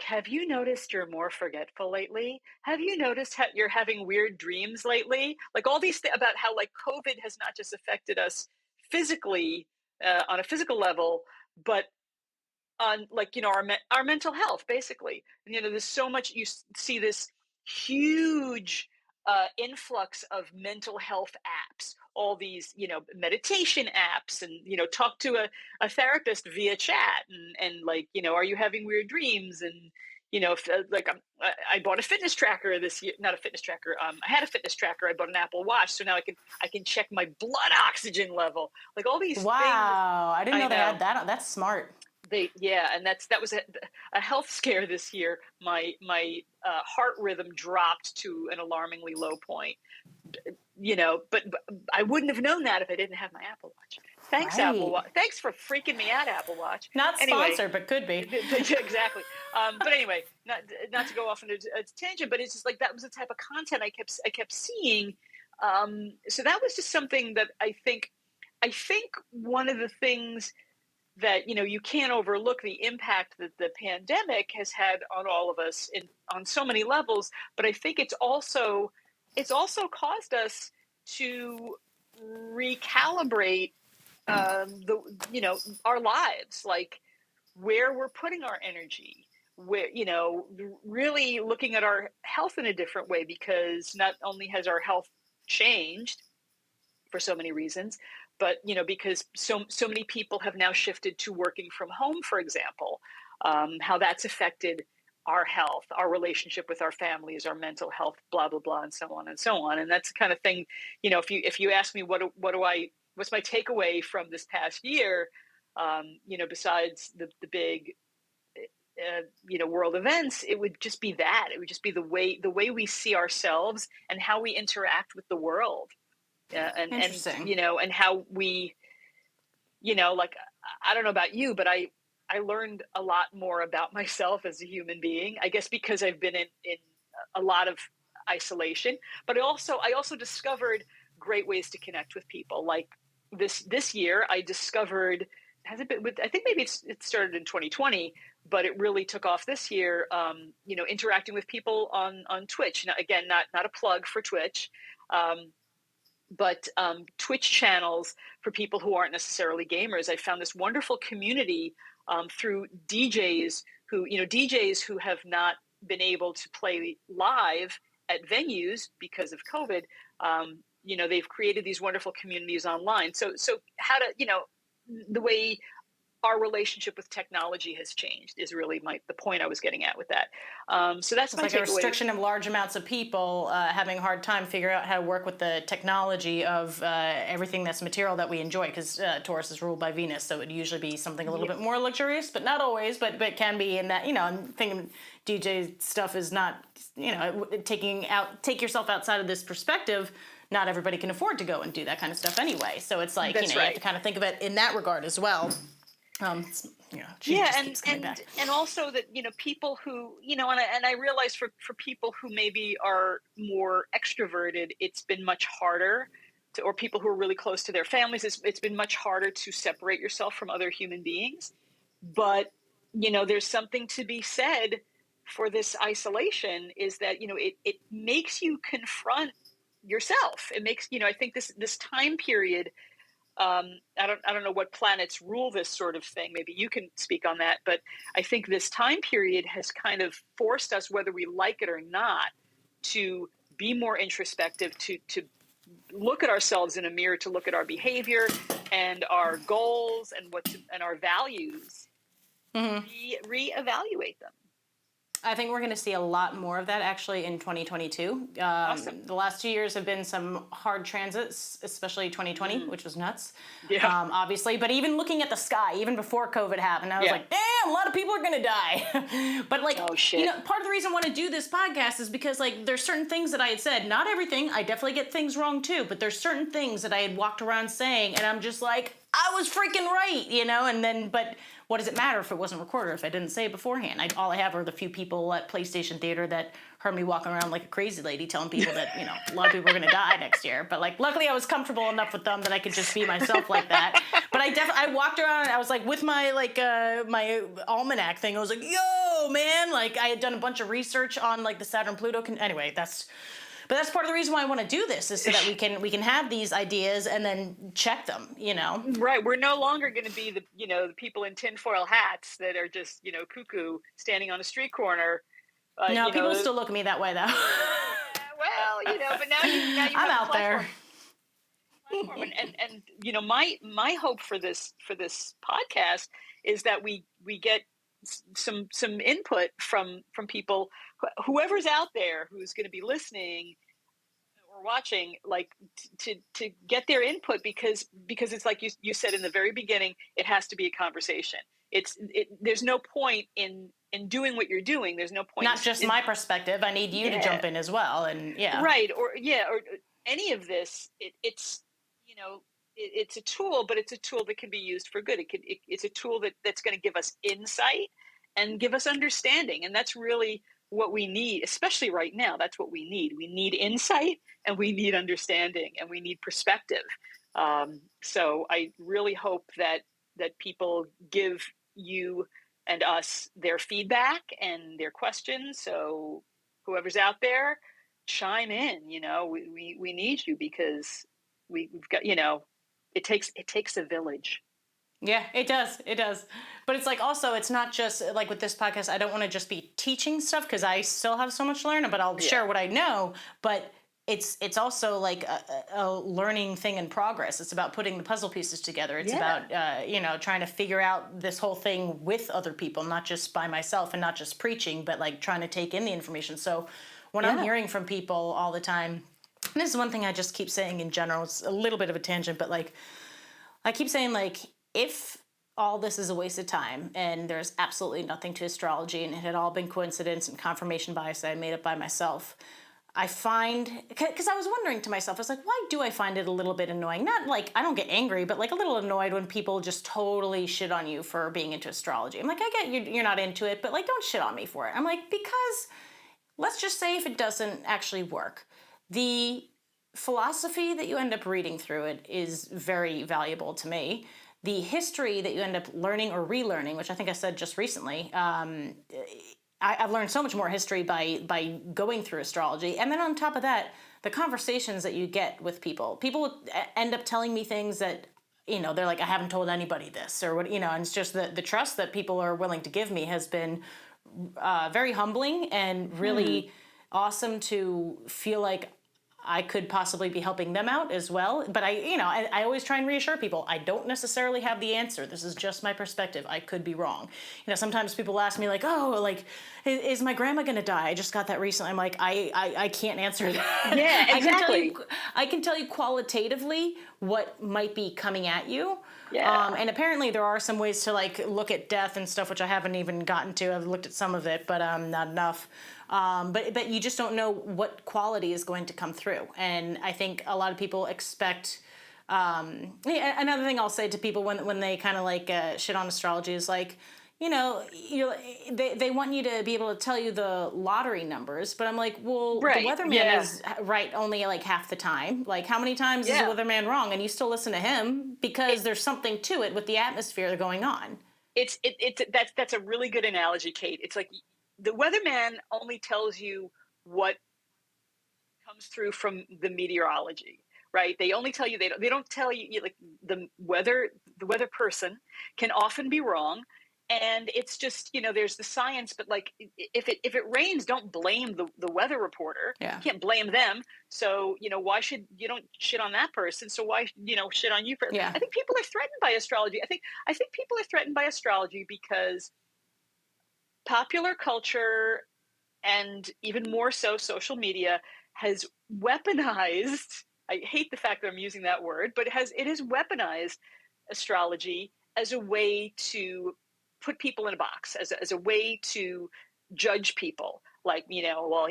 have you noticed you're more forgetful lately? Have you noticed you're having weird dreams lately? Like all these things about how like COVID has not just affected us physically on a physical level, but on like, our mental health, basically. And, there's so much, you see this huge influx of mental health apps, all these, meditation apps, and, talk to a therapist via chat, and like, are you having weird dreams? And, like I bought a fitness tracker this year, not a fitness tracker. I had a fitness tracker. I bought an Apple Watch. So now I can check my blood oxygen level, like all these things. Wow. I didn't know they had that. That's smart. And that was a health scare this year. My heart rhythm dropped to an alarmingly low point. But I wouldn't have known that if I didn't have my Apple Watch. Thanks, Right. Apple Watch. Thanks for freaking me out, Apple Watch. Not sponsored, but could be. Exactly. But anyway, not to go off on a tangent, but it's just like that was the type of content I kept seeing. So that was just something that I think one of the things that you can't overlook the impact that the pandemic has had on all of us on so many levels. But I think it's also caused us to recalibrate our lives, like where we're putting our energy, where really looking at our health in a different way, because not only has our health changed for so many reasons, but because so many people have now shifted to working from home, for example, how that's affected our health, our relationship with our families, our mental health, blah blah blah, and so on and so on. And that's the kind of thing, if you ask me what's my takeaway from this past year, besides the big world events, it would just be that. It would just be the way we see ourselves and how we interact with the world. Interesting. And how we, like, I don't know about you, but I learned a lot more about myself as a human being, I guess, because I've been in a lot of isolation, but I also discovered great ways to connect with people. Like this year, I discovered, has it been I think maybe it started in 2020, but it really took off this year, interacting with people on Twitch. Now, again, not a plug for Twitch, but Twitch channels for people who aren't necessarily gamers. I found this wonderful community through DJs who have not been able to play live at venues because of COVID. They've created these wonderful communities online. So how to, the way our relationship with technology has changed is really the point I was getting at with that. So that's it's my like takeaway. A restriction of large amounts of people having a hard time figuring out how to work with the technology of everything that's material that we enjoy, because Taurus is ruled by Venus, so it would usually be something a little bit more luxurious, but not always, but can be in that, I'm thinking DJ stuff is not, take yourself outside of this perspective. Not everybody can afford to go and do that kind of stuff anyway. So it's like, That's you have to kind of think of it in that regard as well. And also that people who and I realize for people who maybe are more extroverted, it's been much harder or people who are really close to their families, it's been much harder to separate yourself from other human beings. But there's something to be said for this isolation, is that it makes you confront yourself. It makes I think this time period. I don't know what planets rule this sort of thing. Maybe you can speak on that. But I think this time period has kind of forced us, whether we like it or not, to be more introspective, to look at ourselves in a mirror, to look at our behavior and our goals and our values, reevaluate them. I think we're going to see a lot more of that actually in 2022. Awesome. The last 2 years have been some hard transits, especially 2020, which was nuts, obviously. But even looking at the sky, even before COVID happened, I was like, damn, a lot of people are going to die. But like, oh, shit. Part of the reason I want to do this podcast is because like there's certain things that I had said, not everything, I definitely get things wrong too, but there's certain things that I had walked around saying, and I'm just like, I was freaking right, but what does it matter if it wasn't recorded, if I didn't say it beforehand? All I have are the few people at PlayStation Theater that heard me walking around like a crazy lady telling people that, a lot of people are going to die next year. But like, luckily I was comfortable enough with them that I could just be myself like that. But I walked around and I was like, with my, my almanac thing, I was like, yo, man, like I had done a bunch of research on like the Saturn Pluto. Anyway, But that's part of the reason why I want to do this, is so that we can have these ideas and then check them, Right. We're no longer going to be the people in tinfoil hats that are just, cuckoo standing on a street corner. No, people still look at me that way though. Well, but now you I'm have a out there. platform. And my hope for this podcast is that we get some input from people, whoever's out there who's going to be listening or watching, like to get their input, because it's like you said in the very beginning, it has to be a conversation. There's no point in doing what you're doing. There's no point Not just my perspective. I need you to jump in as well. And right. Or any of this. It's it's a tool, but it's a tool that can be used for good. It's a tool that's going to give us insight and give us understanding. And that's really what we need, especially right now. That's what we need. We need insight, and we need understanding, and we need perspective. So I really hope that people give you and us their feedback and their questions. So whoever's out there, chime in. We need you, because we've got, it takes a village. Yeah, it does. It does. But it's like, also, it's not just like with this podcast, I don't want to just be teaching stuff, because I still have so much to learn, but I'll share what I know. But it's also like a learning thing in progress. It's about putting the puzzle pieces together. It's about, trying to figure out this whole thing with other people, not just by myself, and not just preaching, but like trying to take in the information. So when I'm hearing from people all the time, and this is one thing I just keep saying in general, it's a little bit of a tangent, but like, I keep saying, like, if all this is a waste of time and there's absolutely nothing to astrology and it had all been coincidence and confirmation bias that I made up by myself, I find, because I was wondering to myself, I was like, why do I find it a little bit annoying? Not like, I don't get angry, but like a little annoyed when people just totally shit on you for being into astrology. I'm like, I get you're not into it, but like, don't shit on me for it. I'm like, because let's just say if it doesn't actually work, the philosophy that you end up reading through it is very valuable to me. The history that you end up learning or relearning, which I think I said just recently, I've learned so much more history by going through astrology. And then on top of that, the conversations that you get with people end up telling me things that, they're like, I haven't told anybody this, or what, and it's just the trust that people are willing to give me has been very humbling and really awesome to feel like I could possibly be helping them out as well. But I always try and reassure people, I don't necessarily have the answer. This is just my perspective. I could be wrong. Sometimes people ask me like, oh, like, is my grandma going to die? I just got that recently. I'm like, I can't answer that. Yeah, exactly. I can tell you qualitatively what might be coming at you. Yeah. And apparently there are some ways to like look at death and stuff, which I haven't even gotten to. I've looked at some of it, but not enough. But you just don't know what quality is going to come through. And I think a lot of people expect, another thing I'll say to people when they kind of like shit on astrology is like, they want you to be able to tell you the lottery numbers, but I'm like, well, the weatherman is right only like half the time. Like, how many times is the weatherman wrong, and you still listen to him because there's something to it with the atmosphere going on. That's a really good analogy, Kate. It's like the weatherman only tells you what comes through from the meteorology, right? They only tell you, they don't tell you, like the weather person can often be wrong. And it's just, there's the science, but like, if it rains, don't blame the weather reporter. Yeah. You can't blame them. So, why should you don't shit on that person? So why, shit on you? Yeah. I think people are threatened by astrology. I think people are threatened by astrology because popular culture, and even more so social media, has weaponized, I hate the fact that I'm using that word, but it has weaponized astrology as a way to put people in a box, as a way to judge people. Like, well,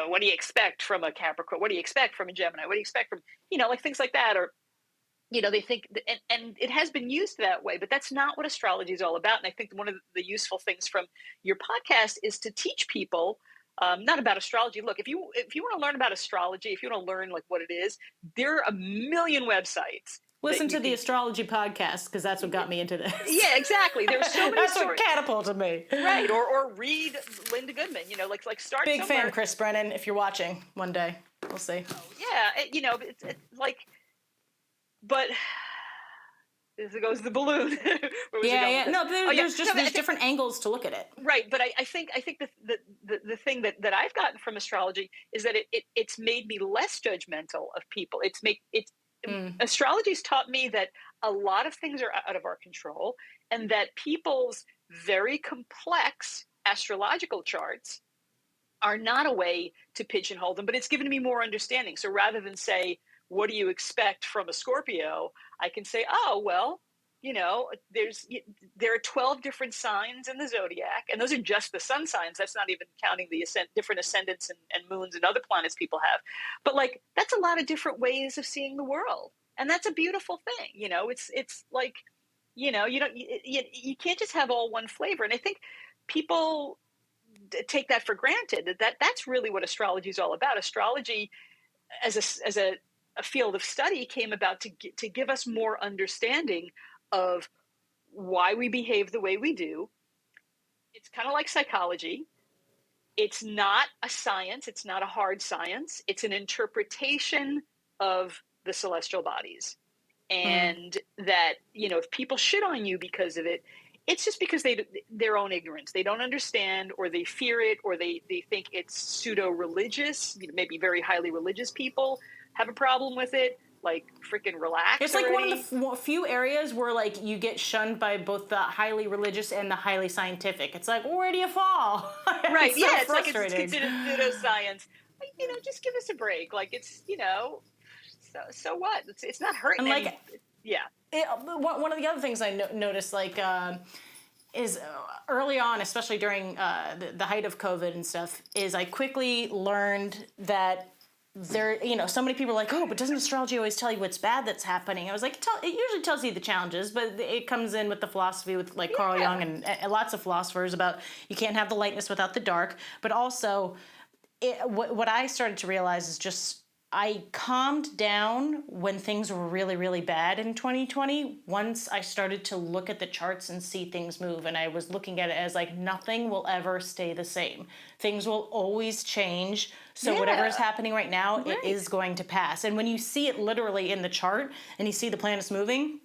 what do you expect from a Capricorn? What do you expect from a Gemini? What do you expect from, like things like that? Or, they think, and it has been used that way, but that's not what astrology is all about. And I think one of the useful things from your podcast is to teach people, not about astrology. Look, if you want to learn about astrology, if you want to learn like what it is, there are a million websites. Listen to the astrology podcast, because that's what got me into this. Yeah, exactly. There's so many. That's what catapulted me. Right, or read Linda Goodman. Like start. Big somewhere. fan, Chris Brennan. If you're watching one day, we'll see. Yeah, it's like, but There goes the balloon. Where was I Yeah, going yeah. with this? No, Oh, yeah. there's different angles to look at it. Right, but I think the thing that I've gotten from astrology is that it's made me less judgmental of people. It's Mm. astrology's taught me that a lot of things are out of our control, and that people's very complex astrological charts are not a way to pigeonhole them, but it's given me more understanding. So rather than say, what do you expect from a Scorpio? I can say, oh, well, there are 12 different signs in the zodiac, and those are just the sun signs. That's not even counting the different ascendants and moons and other planets people have. But like, that's a lot of different ways of seeing the world. And that's a beautiful thing. It's like, you can't just have all one flavor. And I think people take that for granted, that's really what astrology is all about. Astrology as a field of study came about to give us more understanding of why we behave the way we do. It's kind of like psychology. It's not a science. It's not a hard science. It's an interpretation of the celestial bodies. And that, if people shit on you because of it, it's just because their own ignorance. They don't understand, or they fear it, or they think it's pseudo-religious. Maybe very highly religious people have a problem with it. Like, freaking relax. It's like one of the few areas where like you get shunned by both the highly religious and the highly scientific. It's like, where do you fall? Right? It's Yeah, so it's like it's frustrating. considered pseudoscience. Just give us a break. Like, it's so what? It's not hurting. And like, yeah. One of the other things I noticed, like, is early on, especially during the height of COVID and stuff, is I quickly learned that so many people are like, oh, but doesn't astrology always tell you what's bad that's happening? I was like, it usually tells you the challenges, but it comes in with the philosophy with like Carl Jung and lots of philosophers about you can't have the lightness without the dark. But also, what I started to realize is just I calmed down when things were really, really bad in 2020 once I started to look at the charts and see things move. And I was looking at it as like, nothing will ever stay the same. Things will always change. So whatever is happening right now, it is going to pass. And when you see it literally in the chart and you see the planets moving,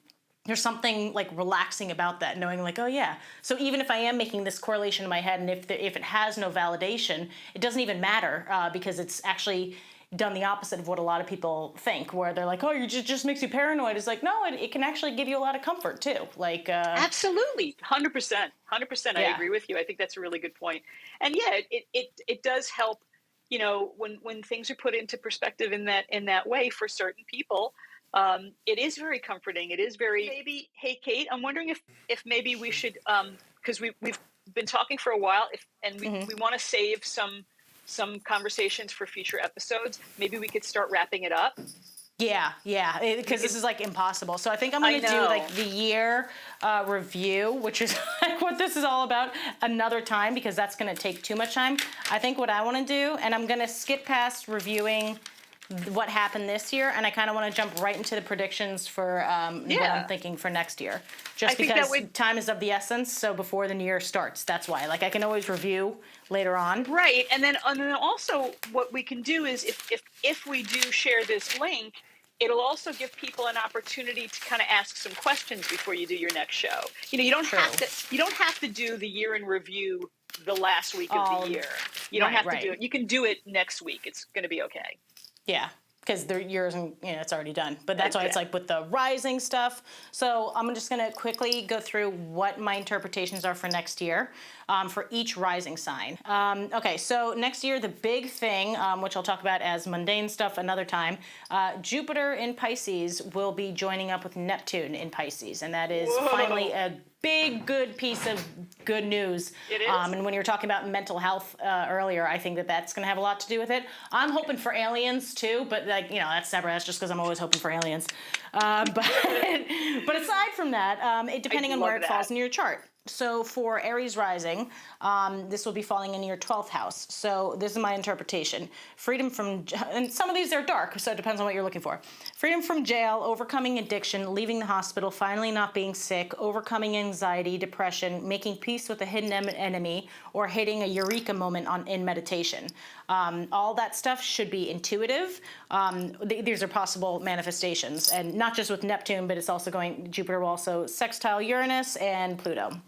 there's something like relaxing about that, knowing like, oh yeah. So even if I am making this correlation in my head, and if it has no validation, it doesn't even matter because it's actually done the opposite of what a lot of people think, where they're like, oh, you just makes you paranoid. It's like, no, it can actually give you a lot of comfort too. Like absolutely, 100%. I agree with you. I think that's a really good point. And yeah, it does help, when things are put into perspective in that way for certain people. It is very comforting. It is very, maybe, hey, Kate, I'm wondering if maybe we should, because we've been talking for a while, we want to save some conversations for future episodes. Maybe we could start wrapping it up. Yeah, because this is like impossible. So I think I'm going to do like the year review, which is like what this is all about, another time, because that's going to take too much time. I think what I want to do, and I'm going to skip past reviewing what happened this year, and I kind of want to jump right into the predictions for what I'm thinking for next year. Just because time is of the essence, so before the new year starts, that's why. Like, I can always review later on. Right, and then also what we can do is if we do share this link, it'll also give people an opportunity to kind of ask some questions before you do your next show. You don't have to do the year in review the last week of the year. You don't have to do it. You can do it next week. It's going to be okay. Yeah, because yours and it's already done. But that's why it's like with the rising stuff. So I'm just going to quickly go through what my interpretations are for next year for each rising sign. Okay, so next year, the big thing, which I'll talk about as mundane stuff another time, Jupiter in Pisces will be joining up with Neptune in Pisces. And that is finally a big, good piece of good news. It is. And when you were talking about mental health earlier, I think that's going to have a lot to do with it. I'm hoping for aliens too, but that's separate. That's just because I'm always hoping for aliens. But aside from that, depending on where it falls in your chart. So for Aries rising, this will be falling in your 12th house. So this is my interpretation. Freedom from, and some of these are dark, so it depends on what you're looking for. Freedom from jail, overcoming addiction, leaving the hospital, finally not being sick, overcoming anxiety, depression, making peace with a hidden enemy, or hitting a eureka moment in meditation. All that stuff should be intuitive. These are possible manifestations, and not just with Neptune, but it's also Jupiter will also sextile Uranus and Pluto.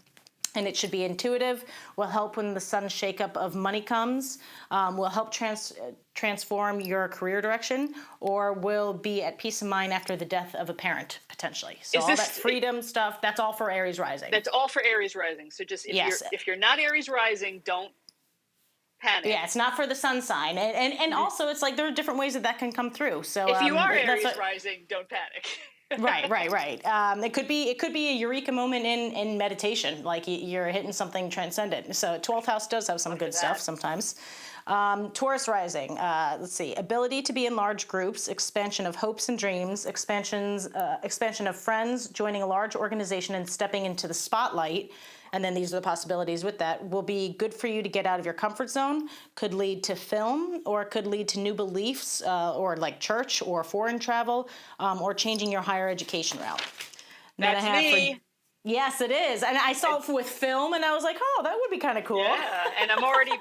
And it should be intuitive, will help when the sudden shakeup of money comes, will help transform your career direction, or will be at peace of mind after the death of a parent, potentially. So all that freedom stuff, that's all for Aries rising. That's all for Aries rising. So just if you're not Aries rising, don't panic. Yeah, it's not for the sun sign. And also, it's like there are different ways that can come through. So if you are Aries rising, don't panic. Right. It could be a eureka moment in meditation, like you're hitting something transcendent. So 12th house does have some good stuff sometimes. Taurus rising, let's see, ability to be in large groups, expansion of hopes and dreams, expansion of friends, joining a large organization and stepping into the spotlight. And then these are the possibilities with that, will be good for you to get out of your comfort zone, could lead to film, or could lead to new beliefs, or like church or foreign travel, or changing your higher education route. That's me. Yes, it is. And I saw it with film, and I was like, oh, that would be kind of cool. Yeah, and I'm already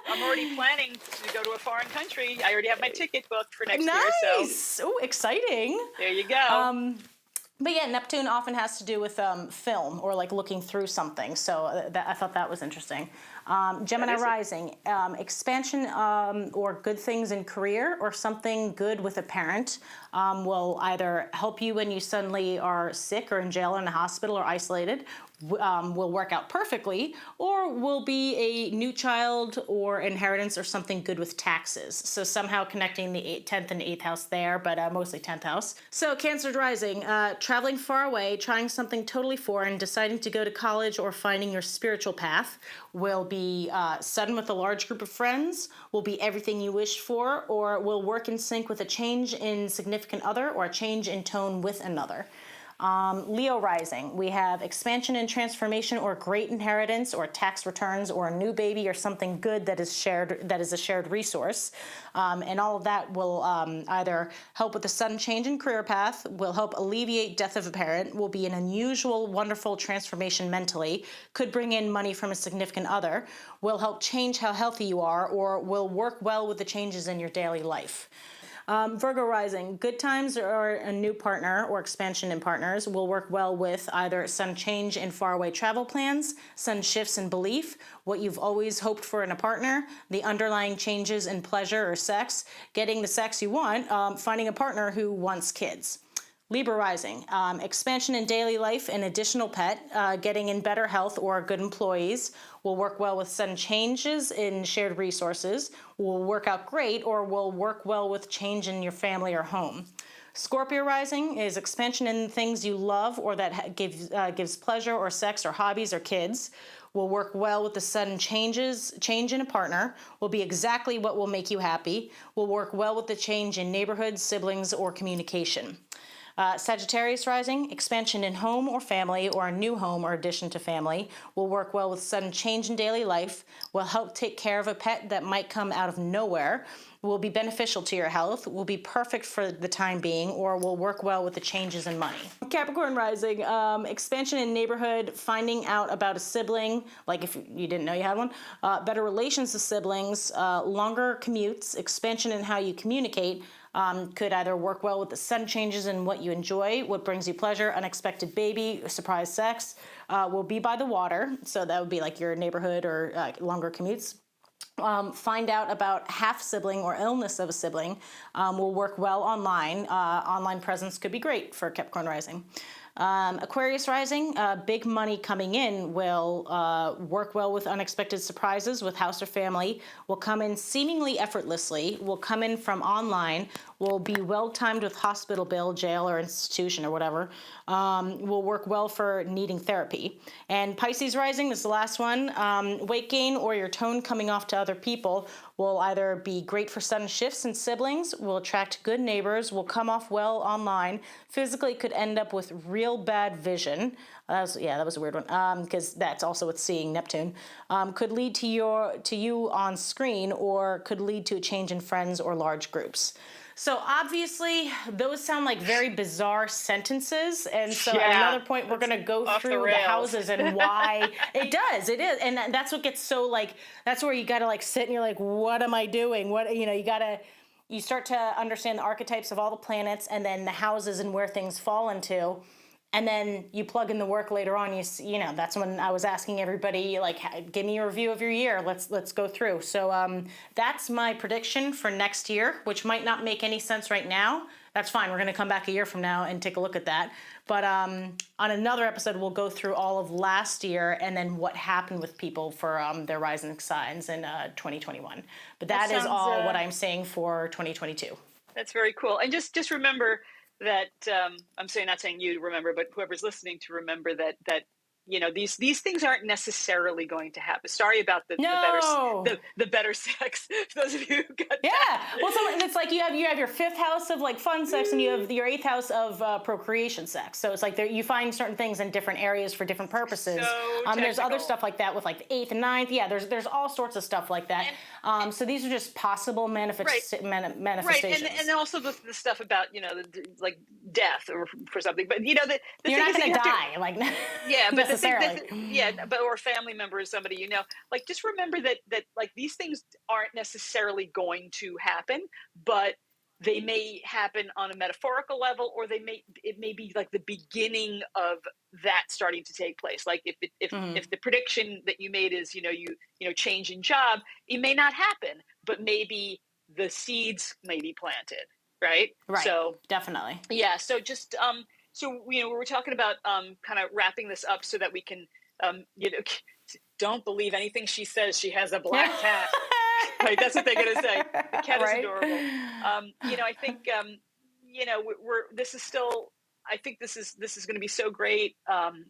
planning to go to a foreign country. I already have my ticket booked for next year. Nice. Oh, exciting. There you go. But yeah, Neptune often has to do with film or like looking through something. So I thought that was interesting. Gemini rising, expansion or good things in career or something good with a parent will either help you when you suddenly are sick or in jail or in a hospital or isolated, will work out perfectly, or will be a new child or inheritance or something good with taxes. So somehow connecting the 10th and 8th house there, but mostly 10th house. So Cancer rising, traveling far away, trying something totally foreign, deciding to go to college or finding your spiritual path, will be sudden with a large group of friends, will be everything you wished for, or will work in sync with a change in significant other or a change in tone with another. Leo rising, we have expansion and transformation or great inheritance or tax returns or a new baby or something good that is a shared resource. And all of that will either help with the sudden change in career path, will help alleviate death of a parent, will be an unusual, wonderful transformation mentally, could bring in money from a significant other, will help change how healthy you are, or will work well with the changes in your daily life. Virgo rising, good times or a new partner or expansion in partners will work well with either some change in faraway travel plans, some shifts in belief, what you've always hoped for in a partner, the underlying changes in pleasure or sex, getting the sex you want, finding a partner who wants kids. Libra rising, expansion in daily life, an additional pet, getting in better health or good employees, will work well with sudden changes in shared resources, will work out great, or will work well with change in your family or home. Scorpio rising is expansion in things you love or that gives pleasure or sex or hobbies or kids, will work well with the sudden change in a partner, will be exactly what will make you happy, will work well with the change in neighborhoods, siblings, or communication. Sagittarius rising, expansion in home or family or a new home or addition to family, will work well with sudden change in daily life, will help take care of a pet that might come out of nowhere, will be beneficial to your health, will be perfect for the time being, or will work well with the changes in money. Capricorn rising, expansion in neighborhood, finding out about a sibling, like if you didn't know you had one, better relations with siblings, longer commutes, expansion in how you communicate, could either work well with the sudden changes in what you enjoy, what brings you pleasure, unexpected baby, surprise sex, will be by the water, so that would be like your neighborhood or longer commutes. Find out about half-sibling or illness of a sibling, will work well online. Online presence could be great for Capricorn rising. Aquarius rising, big money coming in will work well with unexpected surprises with house or family, will come in seemingly effortlessly, will come in from online, will be well-timed with hospital bill, jail, or institution or whatever, will work well for needing therapy. And Pisces rising, this is the last one, weight gain or your tone coming off to other people will either be great for sudden shifts in siblings, will attract good neighbors, will come off well online, physically could end up with real bad vision. That was a weird one, because that's also with seeing Neptune. Could lead to you on screen or could lead to a change in friends or large groups. So obviously, those sound like very bizarre sentences, and so at Yeah. another point, we're going to go Off the through the rails. houses and why it is, and that's what gets so like. That's where you got to like sit and you're like, what am I doing? What you start to understand the archetypes of all the planets, and then the houses and where things fall into. And then you plug in the work later on. That's when I was asking everybody, like, give me a review of your year. Let's go through. So that's my prediction for next year, which might not make any sense right now. That's fine. We're going to come back a year from now and take a look at that. But on another episode, we'll go through all of last year and then what happened with people for their rising signs in 2021. But that is all what I'm saying for 2022. That's very cool. And just remember that not saying you to remember, but whoever's listening to remember that these things aren't necessarily going to happen. Sorry about the better sex. For those of you who got that. Well, so it's like you have your 5th house of like fun sex, and you have your 8th house of procreation sex. So it's like you find certain things in different areas for different purposes. So there's other stuff like that with like the 8th and 9th. Yeah, there's all sorts of stuff like that. So these are just possible manifestations. Right, and also the stuff about like death or for something. But the you're not going to die, like yeah, but necessarily. or a family member or somebody like just remember that like these things aren't necessarily going to happen, but they may happen on a metaphorical level, or it may be like the beginning of that starting to take place. Like if the prediction that you made is change in job, it may not happen, but maybe the seeds may be planted, right? So definitely. Yeah. So just so we're talking about kind of wrapping this up so that we can don't believe anything she says. She has a black cat. Right, that's what they're going to say. The cat is adorable. I think this is still. I think this is going to be so great, and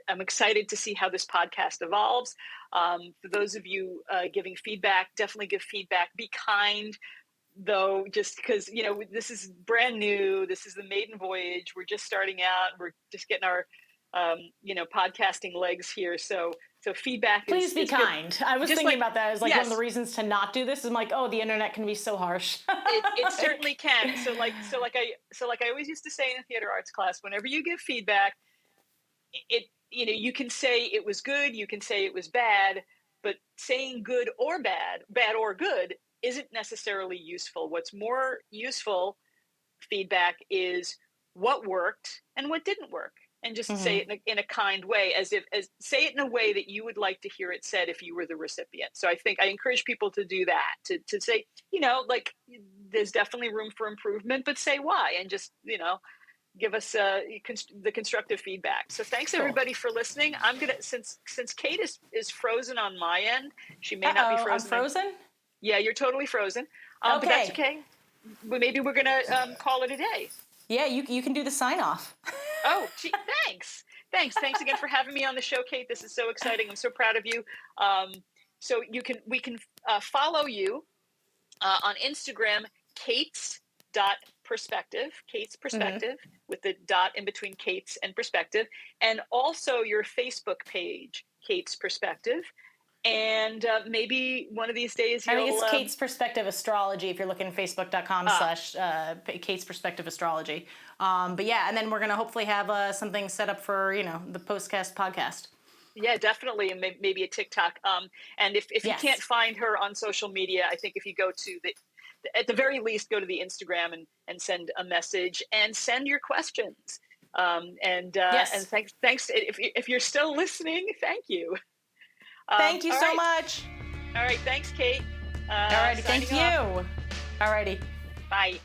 I'm excited to see how this podcast evolves. For those of you giving feedback, definitely give feedback. Be kind, though, just because this is brand new. This is the maiden voyage. We're just starting out. We're just getting our podcasting legs here. So feedback. Please be kind. Good. I was thinking about that as like yes. one of the reasons to not do this. I'm like, oh, the internet can be so harsh. It certainly can. So like I always used to say in a theater arts class, whenever you give feedback, you can say it was good, you can say it was bad, but saying good or bad or good isn't necessarily useful. What's more useful feedback is what worked and what didn't work. And just say it in a kind way, say it in a way that you would like to hear it said if you were the recipient. So I think I encourage people to do that, to say, like there's definitely room for improvement, but say why, and just, give us the constructive feedback. So thanks everybody for listening. I'm going to, since Kate is frozen on my end, she may not be frozen. I'm frozen? Yeah, you're totally frozen. Okay. But that's okay. But maybe we're going to call it a day. Yeah, you can do the sign off. Oh, gee, thanks. Thanks again for having me on the show, Kate. This is so exciting. I'm so proud of you. So we can follow you on Instagram, Kate's.perspective, Kate's perspective, with the dot in between Kate's and perspective, and also your Facebook page, Kate's perspective. And maybe one of these days I think it's Kate's Perspective Astrology if you're looking at facebook.com/Kate's Perspective Astrology. But yeah, and then we're going to hopefully have something set up for, the Postcast podcast. Yeah, definitely. And maybe a TikTok. And if you can't find her on social media, I think if you go to at the very least, go to the Instagram and send a message and send your questions. And thanks. If you're still listening, thank you. Thank you so much. All right. Thanks, Kate. All righty. Thank you. All righty. Bye.